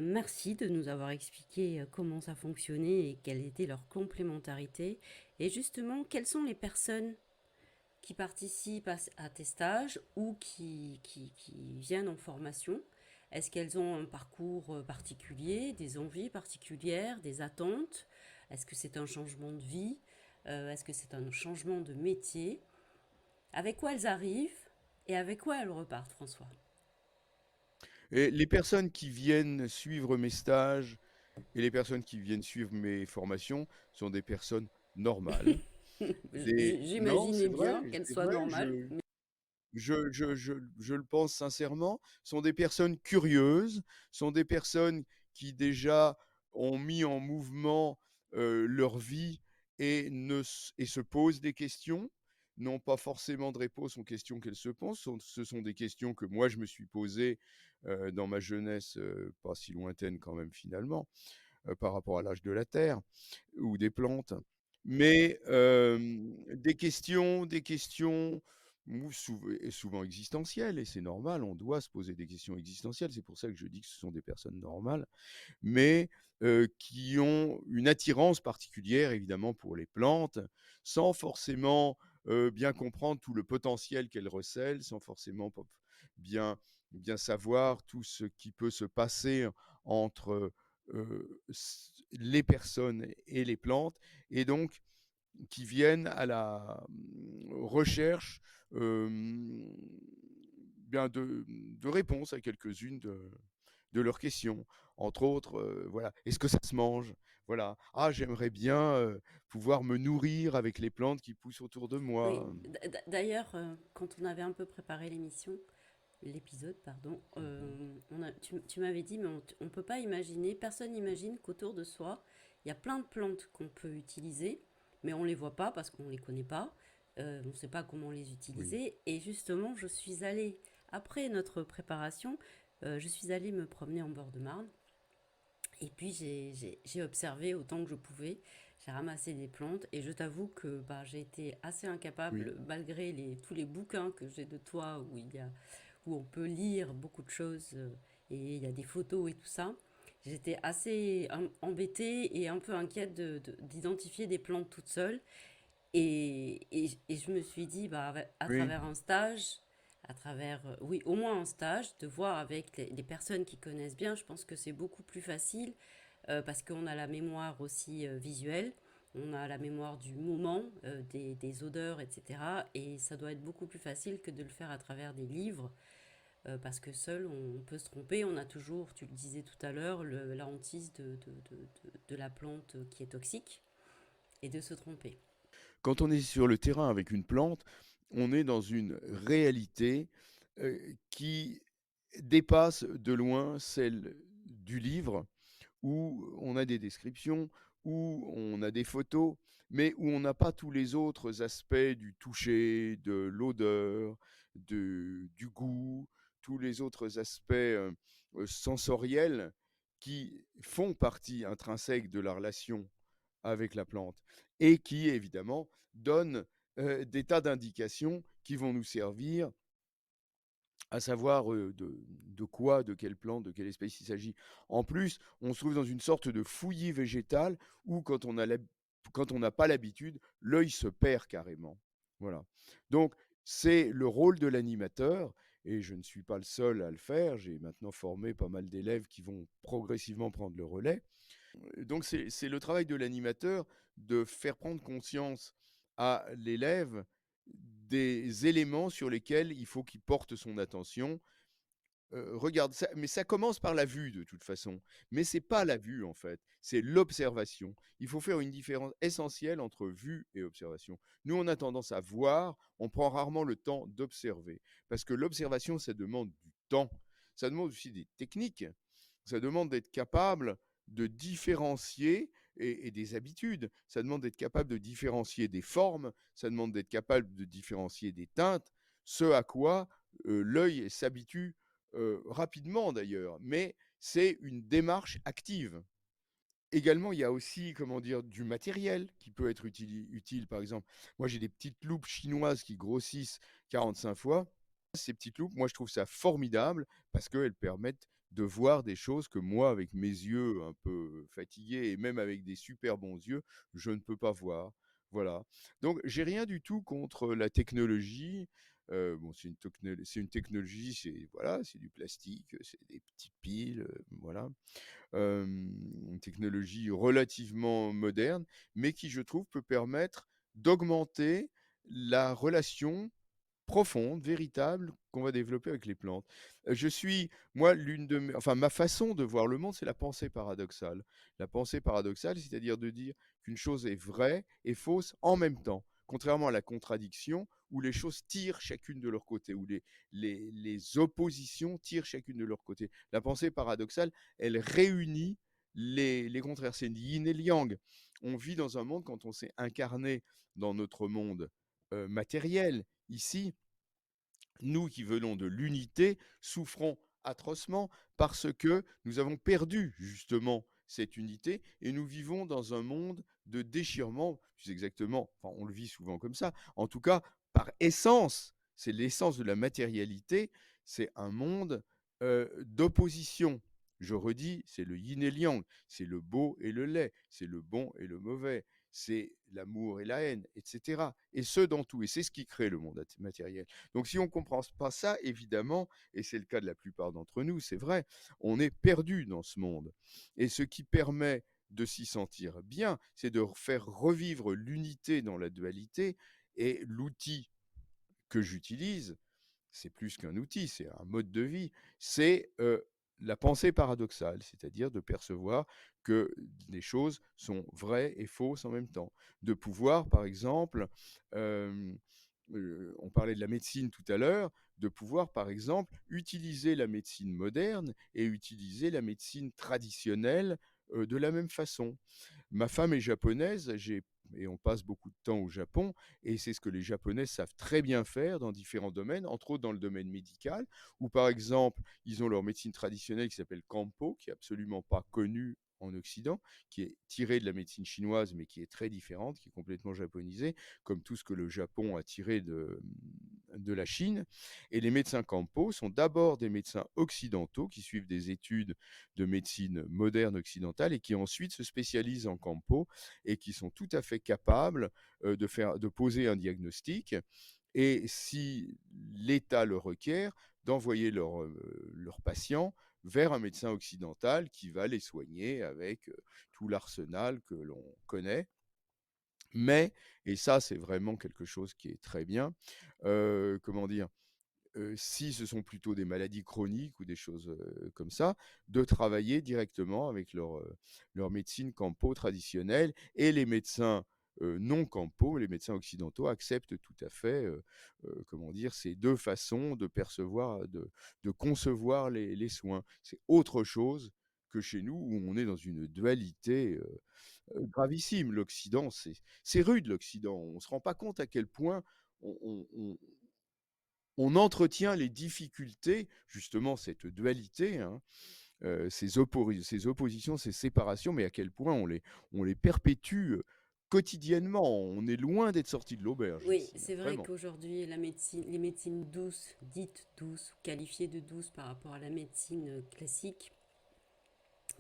Merci de nous avoir expliqué comment ça fonctionnait et quelle était leur complémentarité. Et justement, quelles sont les personnes qui participent à tes stages ou qui viennent en formation? Est-ce qu'elles ont un parcours particulier, des envies particulières, des attentes? Est-ce que c'est un changement de vie? Est-ce que c'est un changement de métier? Avec quoi elles arrivent et avec quoi elles repartent, François? Et les personnes qui viennent suivre mes stages et les personnes qui viennent suivre mes formations sont des personnes normales. Non, J'imaginais bien qu'elles c'est soient vrai, normales. je le pense sincèrement, sont des personnes curieuses, sont des personnes qui déjà ont mis en mouvement leur vie et se posent des questions, n'ont pas forcément de réponse aux questions qu'elles se posent. Ce sont des questions que moi je me suis posées dans ma jeunesse, pas si lointaine quand même finalement, par rapport à l'âge de la Terre ou des plantes. Mais des questions souvent existentielles, et c'est normal, on doit se poser des questions existentielles. C'est pour ça que je dis que ce sont des personnes normales, mais qui ont une attirance particulière, évidemment, pour les plantes, sans forcément bien comprendre tout le potentiel qu'elles recèlent, sans forcément bien, bien savoir tout ce qui peut se passer entre les personnes et les plantes, et donc qui viennent à la recherche bien de réponses à quelques-unes de leurs questions. Entre autres, voilà, est-ce que ça se mange? Voilà. Ah, j'aimerais bien pouvoir me nourrir avec les plantes qui poussent autour de Oui, moi. d'ailleurs, quand on avait un peu préparé l'épisode, pardon, tu m'avais dit, mais on ne peut pas imaginer, personne n'imagine qu'autour de soi, il y a plein de plantes qu'on peut utiliser, mais on ne les voit pas parce qu'on ne les connaît pas, on ne sait pas comment les Oui. utiliser. Et justement, je suis allée, après notre préparation, je suis allée me promener en bord de Marne. Et puis j'ai observé autant que je pouvais, j'ai ramassé des plantes et je t'avoue que bah, j'ai été assez Oui. incapable, malgré tous les bouquins que j'ai de toi où on peut lire beaucoup de choses et il y a des photos et tout ça. J'étais assez embêtée et un peu inquiète d'identifier des plantes toutes seules. Et je me suis dit, bah, à Oui. travers un stage, à travers, oui, au moins un stage, de voir avec les personnes qui connaissent bien, je pense que c'est beaucoup plus facile parce qu'on a la mémoire aussi visuelle, on a la mémoire du moment, des odeurs, etc. Et ça doit être beaucoup plus facile que de le faire à travers des livres parce que seul on peut se tromper. On a toujours, tu le disais tout à l'heure, la hantise de la plante qui est toxique et de se tromper. Quand on est sur le terrain avec une plante, on est dans une réalité qui dépasse de loin celle du livre, où on a des descriptions, où on a des photos, mais où on n'a pas tous les autres aspects du toucher, de l'odeur, du goût, tous les autres aspects sensoriels qui font partie intrinsèque de la relation avec la plante et qui, évidemment, donnent des tas d'indications qui vont nous servir à savoir de quoi, de quelle plante, de quelle espèce il s'agit. En plus, on se trouve dans une sorte de fouillis végétal où, quand on n'a pas l'habitude, l'œil se perd carrément. Voilà. Donc, c'est le rôle de l'animateur, et je ne suis pas le seul à le faire. J'ai maintenant formé pas mal d'élèves qui vont progressivement prendre le relais. Donc, c'est le travail de l'animateur de faire prendre conscience à l'élève des éléments sur lesquels il faut qu'il porte son attention. Regarde, mais ça commence par la vue de toute façon. Mais c'est pas la vue en fait, c'est l'observation. Il faut faire une différence essentielle entre vue et observation. Nous, on a tendance à voir, on prend rarement le temps d'observer. Parce que l'observation, ça demande du temps. Ça demande aussi des techniques. Ça demande d'être capable de différencier et des habitudes. Ça demande d'être capable de différencier des formes. Ça demande d'être capable de différencier des teintes. Ce à quoi l'œil s'habitue rapidement d'ailleurs, mais c'est une démarche active. Également, il y a aussi, comment dire, du matériel qui peut être utile. Par exemple, moi j'ai des petites loupes chinoises qui grossissent 45 fois. Ces petites loupes, moi je trouve ça formidable parce qu'elles permettent de voir des choses que moi, avec mes yeux un peu fatigués et même avec des super bons yeux, je ne peux pas voir. Voilà. Donc j'ai rien du tout contre la technologie. Bon, c'est une technologie, c'est voilà, c'est du plastique, c'est des petites piles, voilà. Une technologie relativement moderne, mais qui, je trouve, peut permettre d'augmenter la relation profonde, véritable, qu'on va développer avec les plantes. Je suis moi, l'une de mes enfin, ma façon de voir le monde, c'est la pensée paradoxale. La pensée paradoxale, c'est-à-dire de dire qu'une chose est vraie et fausse en même temps, contrairement à la contradiction où les choses tirent chacune de leur côté, où les oppositions tirent chacune de leur côté. La pensée paradoxale, elle réunit les contraires, c'est yin et le yang. On vit dans un monde quand on s'est incarné dans notre monde, matériel, ici, nous qui venons de l'unité souffrons atrocement parce que nous avons perdu justement cette unité et nous vivons dans un monde de déchirement, plus exactement, enfin on le vit souvent comme ça, en tout cas par essence, c'est l'essence de la matérialité, c'est un monde d'opposition. Je redis, c'est le yin et le yang, c'est le beau et le laid, c'est le bon et le mauvais, c'est l'amour et la haine, etc. Et ce dans tout, et c'est ce qui crée le monde matériel. Donc si on ne comprend pas ça, évidemment, et c'est le cas de la plupart d'entre nous, c'est vrai, on est perdu dans ce monde. Et ce qui permet de s'y sentir bien, c'est de faire revivre l'unité dans la dualité, et l'outil que j'utilise, c'est plus qu'un outil, c'est un mode de vie, c'est la pensée paradoxale, c'est-à-dire de percevoir que les choses sont vraies et fausses en même temps. De pouvoir, par exemple, euh, on parlait de la médecine tout à l'heure, de pouvoir, par exemple, utiliser la médecine moderne et utiliser la médecine traditionnelle de la même façon. Ma femme est japonaise, et on passe beaucoup de temps au Japon, et c'est ce que les Japonais savent très bien faire dans différents domaines, entre autres dans le domaine médical, où par exemple, ils ont leur médecine traditionnelle qui s'appelle Kampo, qui est absolument pas connue en Occident, qui est tirée de la médecine chinoise, mais qui est très différente, qui est complètement japonisée, comme tout ce que le Japon a tiré de la Chine. Et les médecins Kampo sont d'abord des médecins occidentaux qui suivent des études de médecine moderne occidentale et qui ensuite se spécialisent en campo et qui sont tout à fait capables de poser un diagnostic et, si l'État le requiert, d'envoyer leurs patients vers un médecin occidental qui va les soigner avec tout l'arsenal que l'on connaît. Mais, et ça c'est vraiment quelque chose qui est très bien, comment dire, si ce sont plutôt des maladies chroniques ou des choses comme ça, de travailler directement avec leur médecine campo traditionnelle, et les médecins non campo, les médecins occidentaux acceptent tout à fait, comment dire, ces deux façons de percevoir, de concevoir les soins. C'est autre chose que chez nous où on est dans une dualité gravissime. L'Occident, c'est rude l'Occident. On ne se rend pas compte à quel point on, on- on- on entretient les difficultés, justement cette dualité, hein, ces oppositions, ces séparations, mais à quel point on les perpétue quotidiennement. On est loin d'être sorti de l'auberge Oui, ici, hein, c'est vrai vraiment. qu'aujourd'hui, la médecine, les médecines douces, dites douces, qualifiées de douces par rapport à la médecine classique,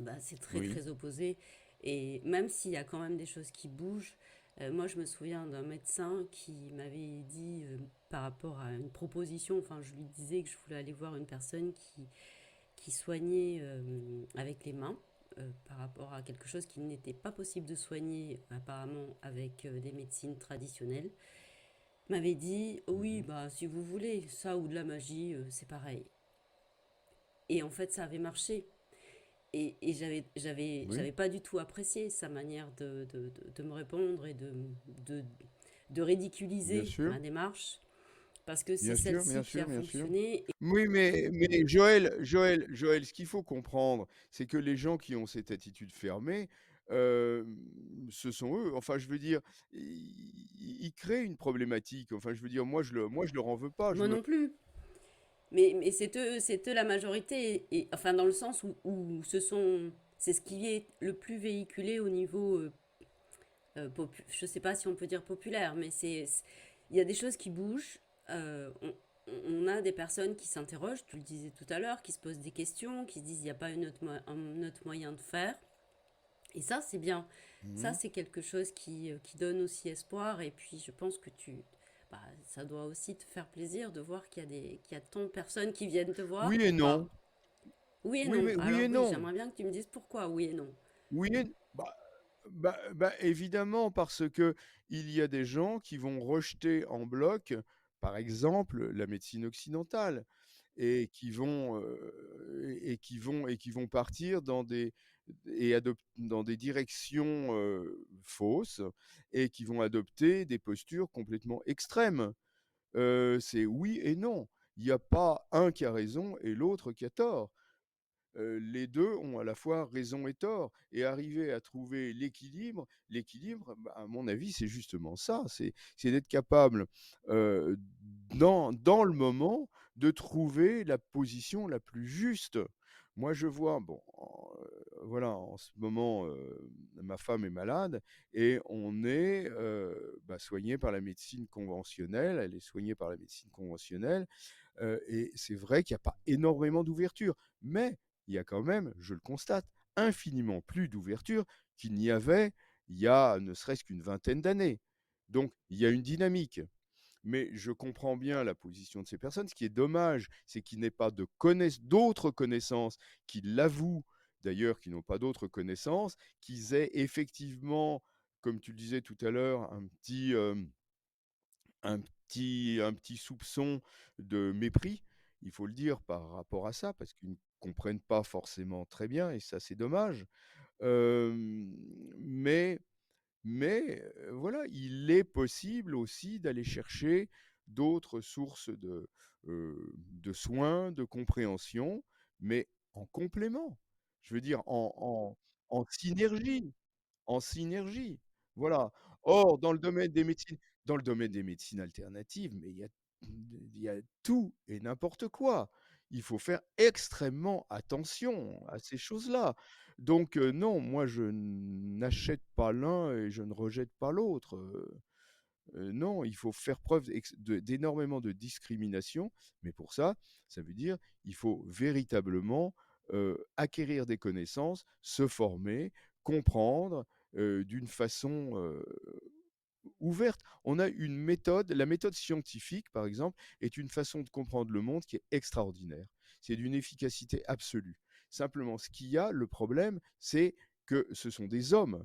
bah, c'est très Oui. très opposé. Et même s'il y a quand même des choses qui bougent, moi je me souviens d'un médecin qui m'avait dit par rapport à une proposition, enfin je lui disais que je voulais aller voir une personne qui soignait avec les mains. Par rapport à quelque chose qui n'était pas possible de soigner apparemment avec des médecines traditionnelles, m'avait dit oui Mhm. bah si vous voulez ça ou de la magie c'est pareil. Et en fait ça avait marché. Et Oui, j'avais pas du tout apprécié sa manière de me répondre et de, de bien ridiculiser sûr, ma démarche, parce que c'est bien sûr, celle-ci bien qui a sûr, bien sûr. fonctionné. Oui, mais Joël, ce qu'il faut comprendre, c'est que les gens qui ont cette attitude fermée, euh, ce sont eux. Enfin, je veux dire, ils créent une problématique. Enfin, je veux dire, moi, je leur en veux pas. Je Moi me, non plus. Mais c'est eux la majorité, et, enfin dans le sens où c'est ce qui est le plus véhiculé au niveau, je sais pas si on peut dire populaire, mais il y a des choses qui bougent. on a des personnes qui s'interrogent, tu le disais tout à l'heure, qui se posent des questions, qui se disent il n'y a pas un autre moyen de faire. Et ça, c'est bien. Ça, Mmh. c'est quelque chose qui donne aussi espoir. Et puis, je pense que bah, ça doit aussi te faire plaisir de voir qu'il y a tant de personnes qui viennent te voir Oui et pour non. oui et Oui, non. mais oui Alors et oui, non. j'aimerais bien que tu me dises pourquoi oui et non. Oui et évidemment, parce que il y a des gens qui vont rejeter en bloc, par exemple, la médecine occidentale et qui vont partir dans des directions, fausses et qui vont adopter des postures complètement extrêmes. C'est oui et non. Il n'y a pas un qui a raison et l'autre qui a tort. Les 2 ont à la fois raison et tort et arriver à trouver l'équilibre, bah, à mon avis, c'est justement ça, c'est d'être capable, heu, dans le moment, de trouver la position la plus juste. Moi, je vois, bon, voilà, en ce moment, ma femme est malade et on est, soigné par la médecine conventionnelle. Elle est soignée par la médecine conventionnelle. Et c'est vrai qu'il n'y a pas énormément d'ouverture, mais il y a quand même, je le constate, infiniment plus d'ouverture qu'il n'y avait il y a ne serait-ce qu'une vingtaine d'années. Donc il y a une dynamique. Mais je comprends bien la position de ces personnes. Ce qui est dommage, c'est qu'ils n'aient pas d'autres connaissances, qu'ils l'avouent d'ailleurs, qu'ils n'ont pas d'autres connaissances, qu'ils aient effectivement, comme tu le disais tout à l'heure, un petit soupçon de mépris, il faut le dire, par rapport à ça, parce qu'ils ne comprennent pas forcément très bien et ça, c'est dommage. Hem, mais voilà, il est possible aussi d'aller chercher d'autres sources de soins, de compréhension, mais en complément. Je veux dire en synergie. En synergie, voilà. Or, dans le domaine des médecines alternatives, mais il y a tout et n'importe quoi. Il faut faire extrêmement attention à ces choses-là. Donc, non, moi je n'achète pas l'un et je ne rejette pas l'autre, non, il faut faire preuve d'énormément de discrimination, mais pour ça, ça veut dire, il faut véritablement, acquérir des connaissances, se former, comprendre, d'une façon, ouverte. On a une méthode la méthode scientifique, par exemple, est une façon de comprendre le monde qui est extraordinaire. C'est d'une efficacité absolue. Simplement, ce qu'il y a, le problème, c'est que ce sont des hommes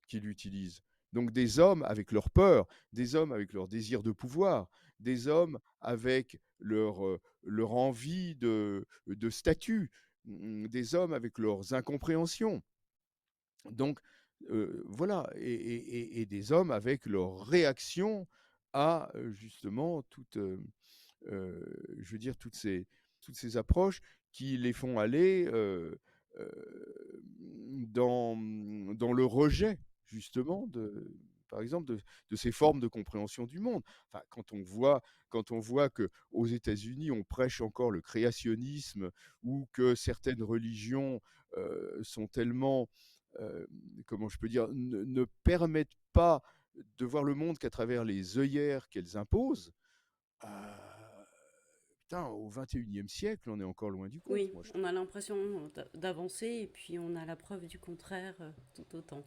qui l'utilisent. Donc des hommes avec leur peur, des hommes avec leur désir de pouvoir, des hommes avec leur envie de statut, des hommes avec leurs incompréhensions. Donc voilà et des hommes avec leur réaction à, justement je veux dire toutes ces approches qui les font aller, dans le rejet justement par exemple de ces formes de compréhension du monde. Enfin, quand on voit qu'aux États-Unis, on prêche encore le créationnisme ou que certaines religions, sont tellement, heu, comment je peux dire? Ne permettent pas de voir le monde qu'à travers les œillères qu'elles imposent. Heu, Putain, au 21e siècle, on est encore loin du compte, Oui, moi, je on trouve. a l'impression d'avancer et puis on a la preuve du contraire tout autant.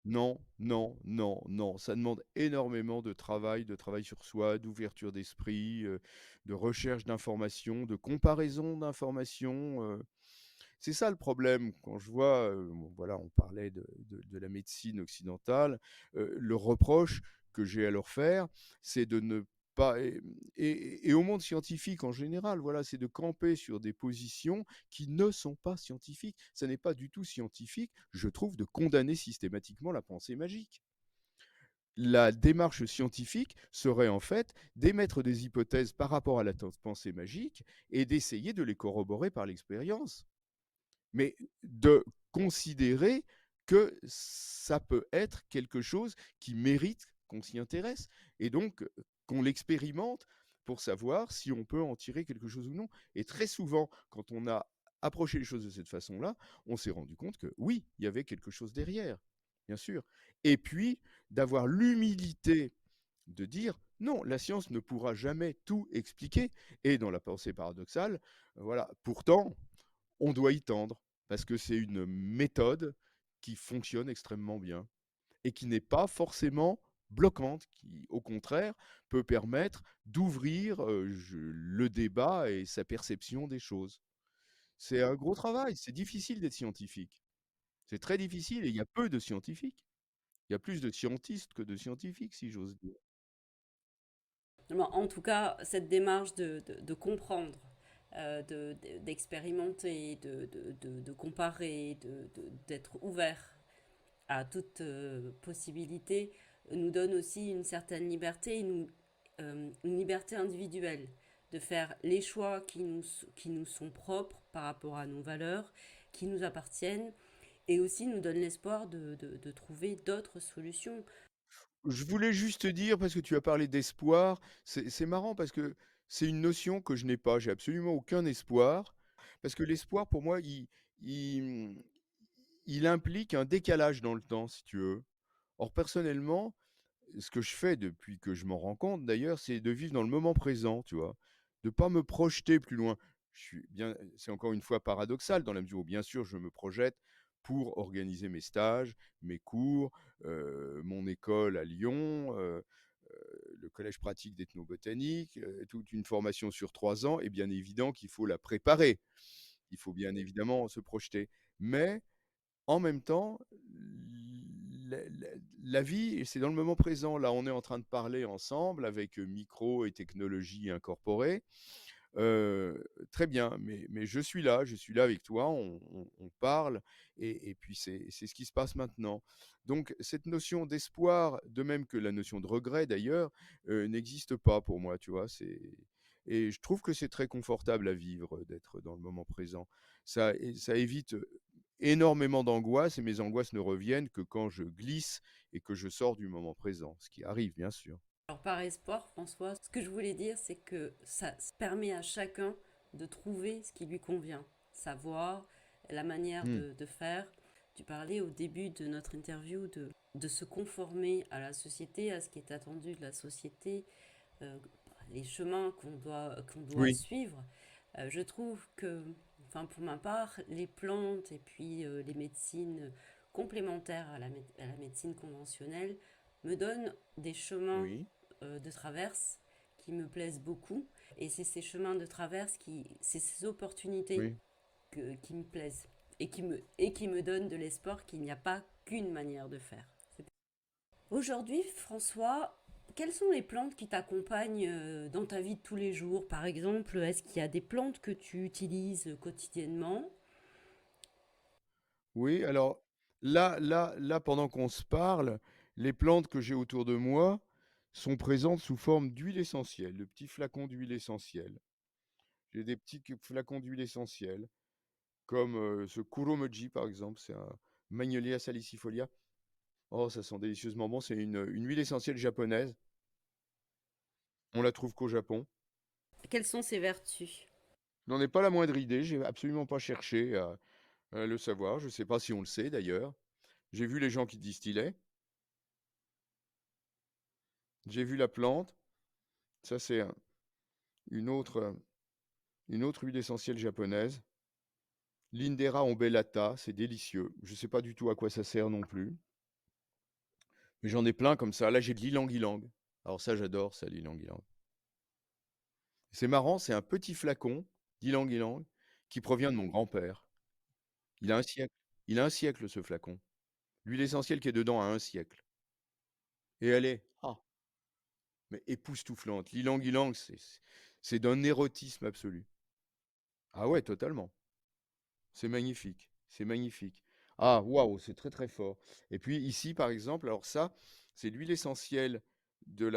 Non, non, non, non, ça demande énormément de travail sur soi, d'ouverture d'esprit, de recherche d'informations, de comparaison d'informations, c'est ça le problème quand je vois, bon voilà, on parlait de la médecine occidentale, le reproche que j'ai à leur faire, c'est de ne pas et au monde scientifique en général, voilà, c'est de camper sur des positions qui ne sont pas scientifiques. Ça n'est pas du tout scientifique, je trouve, de condamner systématiquement la pensée magique. La démarche scientifique serait en fait d'émettre des hypothèses par rapport à la pensée magique et d'essayer de les corroborer par l'expérience, mais de considérer que ça peut être quelque chose qui mérite qu'on s'y intéresse et donc qu'on l'expérimente pour savoir si on peut en tirer quelque chose ou non. Et très souvent, quand on a approché les choses de cette façon-là, on s'est rendu compte que oui, il y avait quelque chose derrière, bien sûr. Et puis d'avoir l'humilité de dire Non, la science ne pourra jamais tout expliquer et dans la pensée paradoxale, voilà, pourtant, on doit y tendre parce que c'est une méthode qui fonctionne extrêmement bien et qui n'est pas forcément bloquante, qui, au contraire, peut permettre d'ouvrir, le débat et sa perception des choses. C'est un gros travail, c'est difficile d'être scientifique. C'est très difficile et il y a peu de scientifiques. Il y a plus de scientistes que de scientifiques, si j'ose dire. En tout cas, cette démarche de comprendre, d'expérimenter, de comparer, d'être ouvert à toute possibilité, nous donne aussi une certaine liberté, une liberté individuelle de faire les choix qui nous sont propres par rapport à nos valeurs, qui nous appartiennent, et aussi nous donne l'espoir de trouver d'autres solutions. Je voulais juste te dire, parce que tu as parlé d'espoir, c'est marrant parce que c'est une notion que je n'ai pas. J'ai absolument aucun espoir. Parce que l'espoir, pour moi, il, il implique un décalage dans le temps, si tu veux. Or, personnellement, ce que je fais depuis que je m'en rends compte d'ailleurs, c'est de vivre dans le moment présent, tu vois, de pas me projeter plus loin. Je suis bien, c'est encore une fois paradoxal dans la mesure où bien sûr je me projette pour organiser mes stages, mes cours, mon école à Lyon, le collège pratique d'ethnobotanique, toute une formation sur 3 ans, et bien évident qu'il faut la préparer. Il faut bien évidemment se projeter. Mais en même temps, la vie, c'est dans le moment présent. Là, on est en train de parler ensemble avec micro et technologie incorporées. Très bien, mais je suis là avec toi, on parle, et puis c'est ce qui se passe maintenant. Donc, cette notion d'espoir, de même que la notion de regret d'ailleurs, n'existe pas pour moi, tu vois. Et je trouve que c'est très confortable à vivre d'être dans le moment présent. Ça évite énormément d'angoisse et mes angoisses ne reviennent que quand je glisse et que je sors du moment présent, ce qui arrive bien sûr. Alors par espoir, François, ce que je voulais dire, c'est que ça permet à chacun de trouver ce qui lui convient, sa voie, la manière Hmm, de faire. Tu parlais au début de notre interview de se conformer à la société, à ce qui est attendu de la société, euh, les chemins qu'on doit oui, suivre. Je trouve que, enfin pour ma part, les plantes et puis les médecines complémentaires à la médecine conventionnelle me donnent des chemins oui, de traverse qui me plaisent beaucoup. Et c'est ces chemins de traverse, c'est ces opportunités oui. qui me plaisent et qui me donnent de l'espoir qu'il n'y a pas qu'une manière de faire. Aujourd'hui, François, quelles sont les plantes qui t'accompagnent dans ta vie de tous les jours? Par exemple, est-ce qu'il y a des plantes que tu utilises quotidiennement? Oui, alors là, pendant qu'on se parle, les plantes que j'ai autour de moi sont présentes sous forme d'huile essentielle, de petits flacons d'huile essentielle. J'ai des petits flacons d'huile essentielle, comme ce Kuromoji par exemple, c'est un Magnolia salicifolia. Oh, ça sent délicieusement bon, c'est une huile essentielle japonaise. On la trouve qu'au Japon. Quelles sont ses vertus? Je n'en ai pas la moindre idée, j'ai absolument pas cherché à le savoir. Je ne sais pas si on le sait d'ailleurs. J'ai vu les gens qui distillaient, j'ai vu la plante. Ça, c'est une autre, une autre huile essentielle japonaise. Lindera ombellata, c'est délicieux. Je ne sais pas du tout à quoi ça sert non plus. Mais j'en ai plein comme ça. Là, j'ai de l'ylang-ylang. Alors ça, j'adore ça, l'ylang-ylang. C'est marrant, c'est un petit flacon d'ylang-ylang qui provient de mon grand-père. Il a un siècle. Il a un siècle, ce flacon. L'huile essentielle qui est dedans a un siècle. Et elle est, mais époustouflante. L'ylang-ylang, c'est d'un érotisme absolu. Ah ouais, totalement. C'est magnifique. C'est magnifique. Ah, waouh, c'est très très fort. Et puis ici, par exemple, alors ça, c'est l'huile essentielle de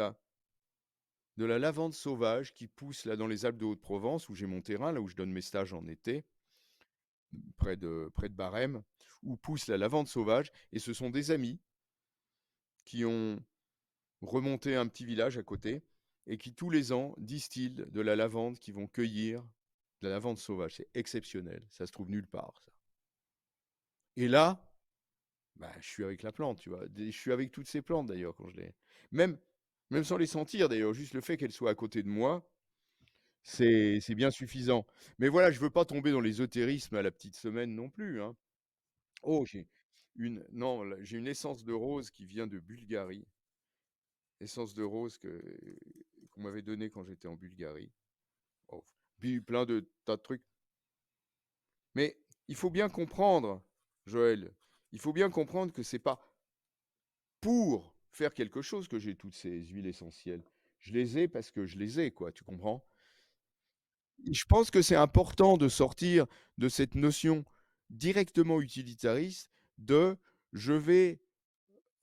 de la lavande sauvage qui pousse là dans les Alpes de Haute-Provence, où j'ai mon terrain, là où je donne mes stages en été, près de Barème, où pousse la lavande sauvage. Et ce sont des amis qui ont remonté un petit village à côté et qui tous les ans distillent de la lavande qu'ils vont cueillir, de la lavande sauvage. C'est exceptionnel. Ça se trouve nulle part, ça. Et là, bah, je suis avec la plante, tu vois. Je suis avec toutes ces plantes d'ailleurs quand je les. Même, Même sans les sentir d'ailleurs, juste le fait qu'elles soient à côté de moi, c'est bien suffisant. Mais voilà, je veux pas tomber dans l'ésotérisme à la petite semaine non plus, hein. Oh, j'ai une non, là, j'ai une essence de rose qui vient de Bulgarie. Essence de rose qu'on m'avait donnée quand j'étais en Bulgarie. Oh, puis plein de tas de trucs. Mais il faut bien comprendre, Joël, il faut bien comprendre que c'est pas pour faire quelque chose que j'ai toutes ces huiles essentielles. Je les ai parce que je les ai, quoi, tu comprends? Et je pense que c'est important de sortir de cette notion directement utilitariste de: «Je vais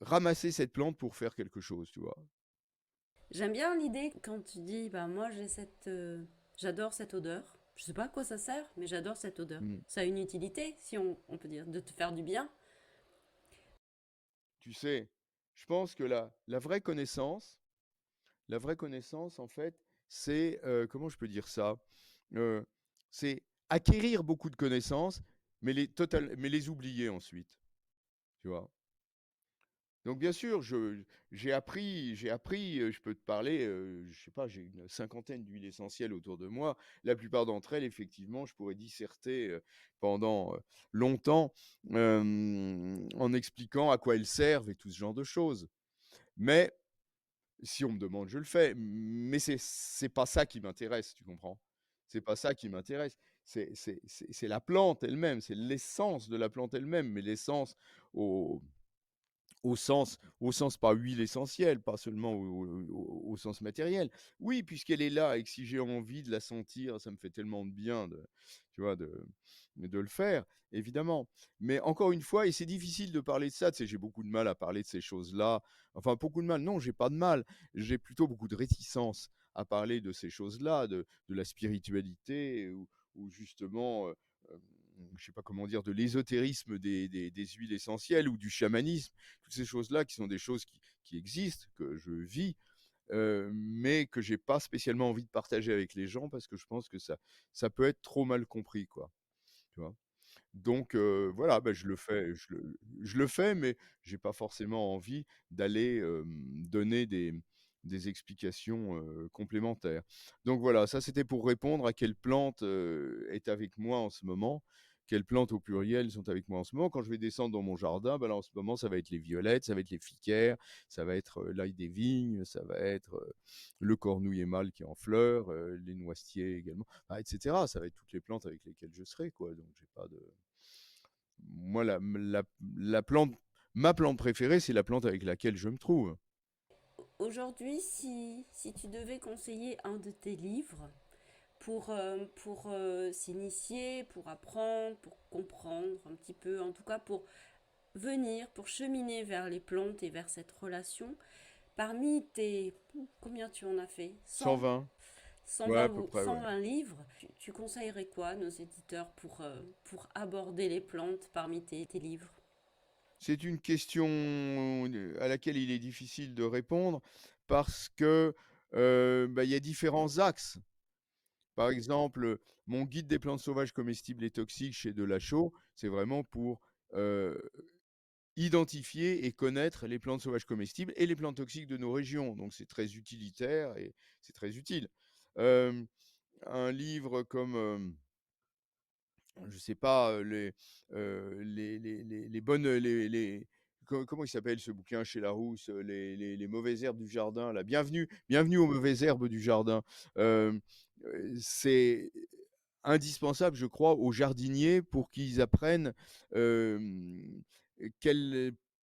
ramasser cette plante pour faire quelque chose», tu vois? J'aime bien l'idée quand tu dis, bah moi j'adore cette odeur. Je sais pas à quoi ça sert, mais j'adore cette odeur. Mmh. Ça a une utilité, si on peut dire, de te faire du bien. Tu sais, je pense que la vraie connaissance, en fait, c'est, comment je peux dire ça? Heu, c'est acquérir beaucoup de connaissances, mais les oublier ensuite, tu vois? Donc bien sûr, j'ai appris, je peux te parler, je sais pas, j'ai une cinquantaine d'huiles essentielles autour de moi. La plupart d'entre elles, effectivement, je pourrais disserter, pendant, longtemps, en expliquant à quoi elles servent et tout ce genre de choses. Mais si on me demande, je le fais, mais c'est pas ça qui m'intéresse, tu comprends? C'est pas ça qui m'intéresse. C'est la plante elle-même, c'est l'essence de la plante elle-même, mais l'essence au au sens pas huile essentielle, pas seulement au sens matériel. Oui, puisqu'elle est là et que si j'ai envie de la sentir, ça me fait tellement de bien tu vois, de le faire, évidemment. Mais encore une fois et c'est difficile de parler de ça, tu sais, j'ai beaucoup de mal à parler de ces choses-là. Enfin, beaucoup de mal, non, j'ai pas de mal, j'ai plutôt beaucoup de réticence à parler de ces choses-là, de la spiritualité ou justement, je sais pas comment dire, de l'ésotérisme des huiles essentielles ou du chamanisme, toutes ces choses-là qui sont des choses qui existent, que je vis, mais que j'ai pas spécialement envie de partager avec les gens parce que je pense que ça peut être trop mal compris, quoi, tu vois? Donc voilà, bah, je le fais, mais j'ai pas forcément envie d'aller, donner des explications, complémentaires. Donc voilà, ça c'était pour répondre à quelle plante, est avec moi en ce moment. Quelles plantes au pluriel sont avec moi en ce moment. Quand je vais descendre dans mon jardin, bah, là en ce moment ça va être les violettes, ça va être les ficaires, ça va être, l'ail des vignes, ça va être, le cornouiller mâle qui est en fleurs, les noisetiers également, et cetera. Ça va être toutes les plantes avec lesquelles je serai, quoi, donc j'ai pas de moi, la plante ma plante préférée, c'est la plante avec laquelle je me trouve. Aujourd'hui, si tu devais conseiller un de tes livres pour s'initier, pour apprendre, pour comprendre un petit peu, en tout cas pour venir, pour cheminer vers les plantes et vers cette relation, parmi tes... Combien tu en as fait? 100, 120. Ouais, à 120, peu près, ouais. 120 livres. Tu conseillerais quoi à nos éditeurs pour aborder les plantes parmi tes livres? C'est une question, à laquelle il est difficile de répondre parce que, bah, il y a différents axes. Par exemple, mon guide des plantes sauvages comestibles et toxiques chez Delachaux, c'est vraiment pour, heu, identifier et connaître les plantes sauvages comestibles et les plantes toxiques de nos régions. Donc c'est très utilitaire et c'est très utile. Hem, un livre comme, je sais pas, les bonnes, comment il s'appelle ce bouquin chez Larousse? Les mauvaises herbes du jardin là, Bienvenue aux mauvaises herbes du jardin. C'est indispensable, je crois, aux jardiniers pour qu'ils apprennent, hem, quelles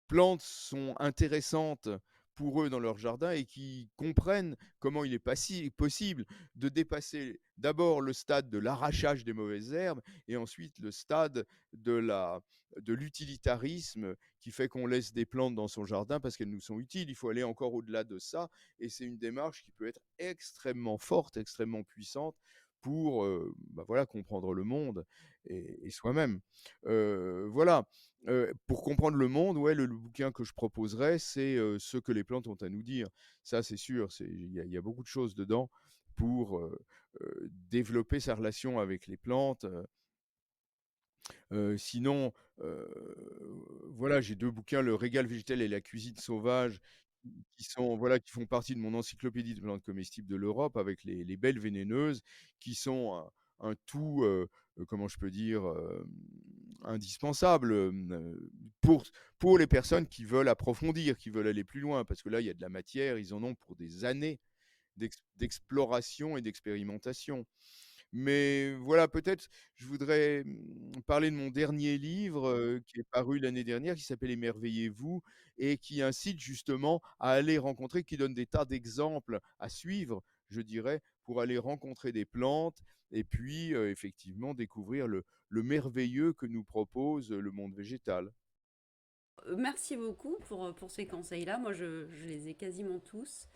plantes sont intéressantes pour eux dans leur jardin et qu'ils comprennent comment il est possible de dépasser d'abord le stade de l'arrachage des mauvaises herbes et ensuite le stade de l'utilitarisme qui fait qu'on laisse des plantes dans son jardin parce qu'elles nous sont utiles. Il faut aller encore au-delà de ça et c'est une démarche qui peut être extrêmement forte, extrêmement puissante pour, bah, voilà, comprendre le monde et soi-même. Voilà, pour comprendre le monde, ouais, le bouquin que je proposerais, c'est, «Ce que les plantes ont à nous dire». Ça, c'est sûr, il y a beaucoup de choses dedans pour, développer sa relation avec les plantes, sinon, voilà, j'ai 2 bouquins, Le régal végétal et la cuisine sauvage qui font partie de mon encyclopédie de plantes comestibles de l'Europe avec les belles vénéneuses qui sont un tout, comment je peux dire, indispensable pour les personnes qui veulent approfondir, qui veulent aller plus loin, parce que là, il y a de la matière, ils en ont pour des années d'exploration et d'expérimentation. Mais voilà, peut-être, je voudrais parler de mon dernier livre qui est paru l'année dernière, qui s'appelle Émerveillez-vous, et qui incite justement à aller rencontrer, qui donne des tas d'exemples à suivre, je dirais, pour aller rencontrer des plantes et puis effectivement découvrir le merveilleux que nous propose le monde végétal. Merci beaucoup pour ces conseils-là. Moi, je les ai quasiment tous,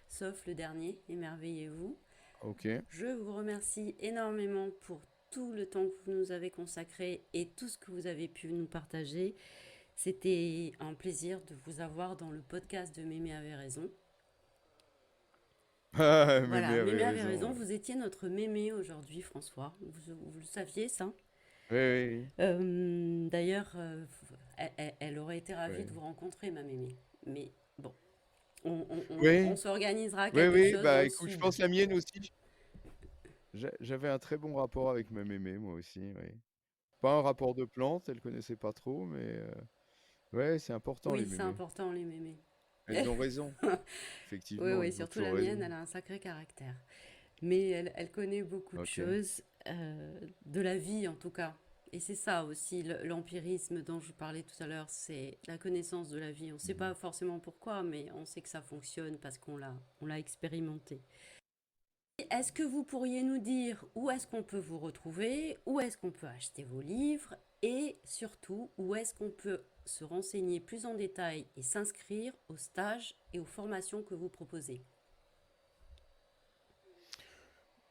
sauf le dernier, Émerveillez-vous. Ok. Je vous remercie énormément pour tout le temps que vous nous avez consacré et tout ce que vous avez pu nous partager. C'était un plaisir de vous avoir dans le podcast de Mémé avait raison. Ah, Mémé Voilà, Mémé avait avait raison. raison. Vous étiez notre Mémé aujourd'hui, François. Vous le saviez, ça? Oui, oui, D'ailleurs, elle aurait été ravie de oui. vous rencontrer, ma Mémé. Mais bon, on Oui, s'organisera oui, quelque oui, chose dans bah le écoute, je sud. pense la mienne aussi. J'avais un très bon rapport avec ma mémé, moi aussi, oui. Pas un rapport de plante, elle connaissait pas trop, mais ouais, c'est important les Oui, c'est mémés. important, les mémés. Elles ont raison, Oui, effectivement, oui, elles ont surtout la toujours mienne, raison. elle a un sacré caractère. Mais elle connaît beaucoup de Ok. choses, de la vie en tout cas. Et c'est ça aussi, l'empirisme dont je parlais tout à l'heure, c'est la connaissance de la vie. On ne sait Mhm. pas forcément pourquoi, mais on sait que ça fonctionne parce on l'a expérimenté. Est-ce que vous pourriez nous dire où est-ce qu'on peut vous retrouver, où est-ce qu'on peut acheter vos livres et surtout où est-ce qu'on peut se renseigner plus en détail et s'inscrire aux stages et aux formations que vous proposez?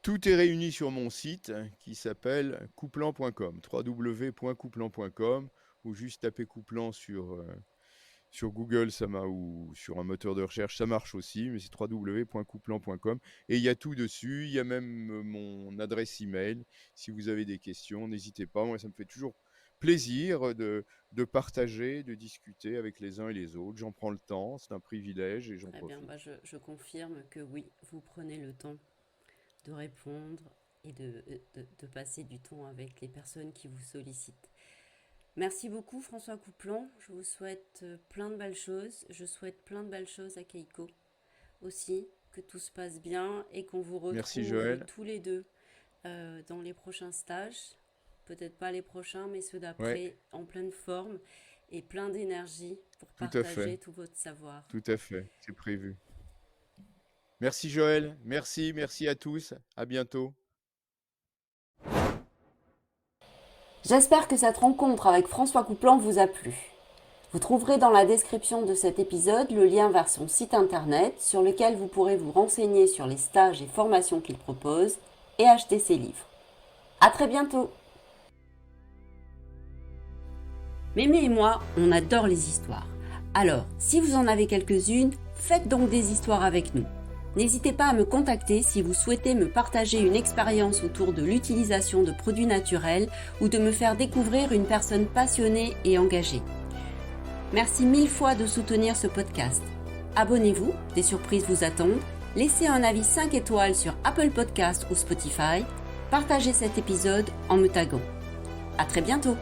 Tout est réuni sur mon site qui s'appelle couplan.com, www.couplan.com, ou juste taper Couplan sur Google, ou sur un moteur de recherche, ça marche aussi, mais c'est www.couplan.com. Et il y a tout dessus, il y a même mon adresse email. Si vous avez des questions, n'hésitez pas. Moi, ça me fait toujours plaisir de partager, de discuter avec les uns et les autres. J'en prends le temps, c'est un privilège et j'en Très bien, profite. bah je confirme que oui, vous prenez le temps de répondre et de passer du temps avec les personnes qui vous sollicitent. Merci beaucoup François Couplan, je vous souhaite plein de belles choses, je souhaite plein de belles choses à Keiko aussi, que tout se passe bien et qu'on vous Merci retrouve Joël. tous les deux dans les prochains stages, peut-être pas les prochains mais ceux Ouais, d'après, en pleine forme et plein d'énergie pour tout à fait, partager tout votre savoir. tout à fait, c'est prévu. Merci Joël, merci à tous, à bientôt. J'espère que cette rencontre avec François Couplan vous a plu. Vous trouverez dans la description de cet épisode le lien vers son site internet sur lequel vous pourrez vous renseigner sur les stages et formations qu'il propose et acheter ses livres. À très bientôt! Mémé et moi, on adore les histoires. Alors, si vous en avez quelques-unes, faites donc des histoires avec nous. N'hésitez pas à me contacter si vous souhaitez me partager une expérience autour de l'utilisation de produits naturels ou de me faire découvrir une personne passionnée et engagée. Merci mille fois de soutenir ce podcast. Abonnez-vous, des surprises vous attendent. Laissez un avis 5 étoiles sur Apple Podcasts ou Spotify. Partagez cet épisode en me taguant. À très bientôt!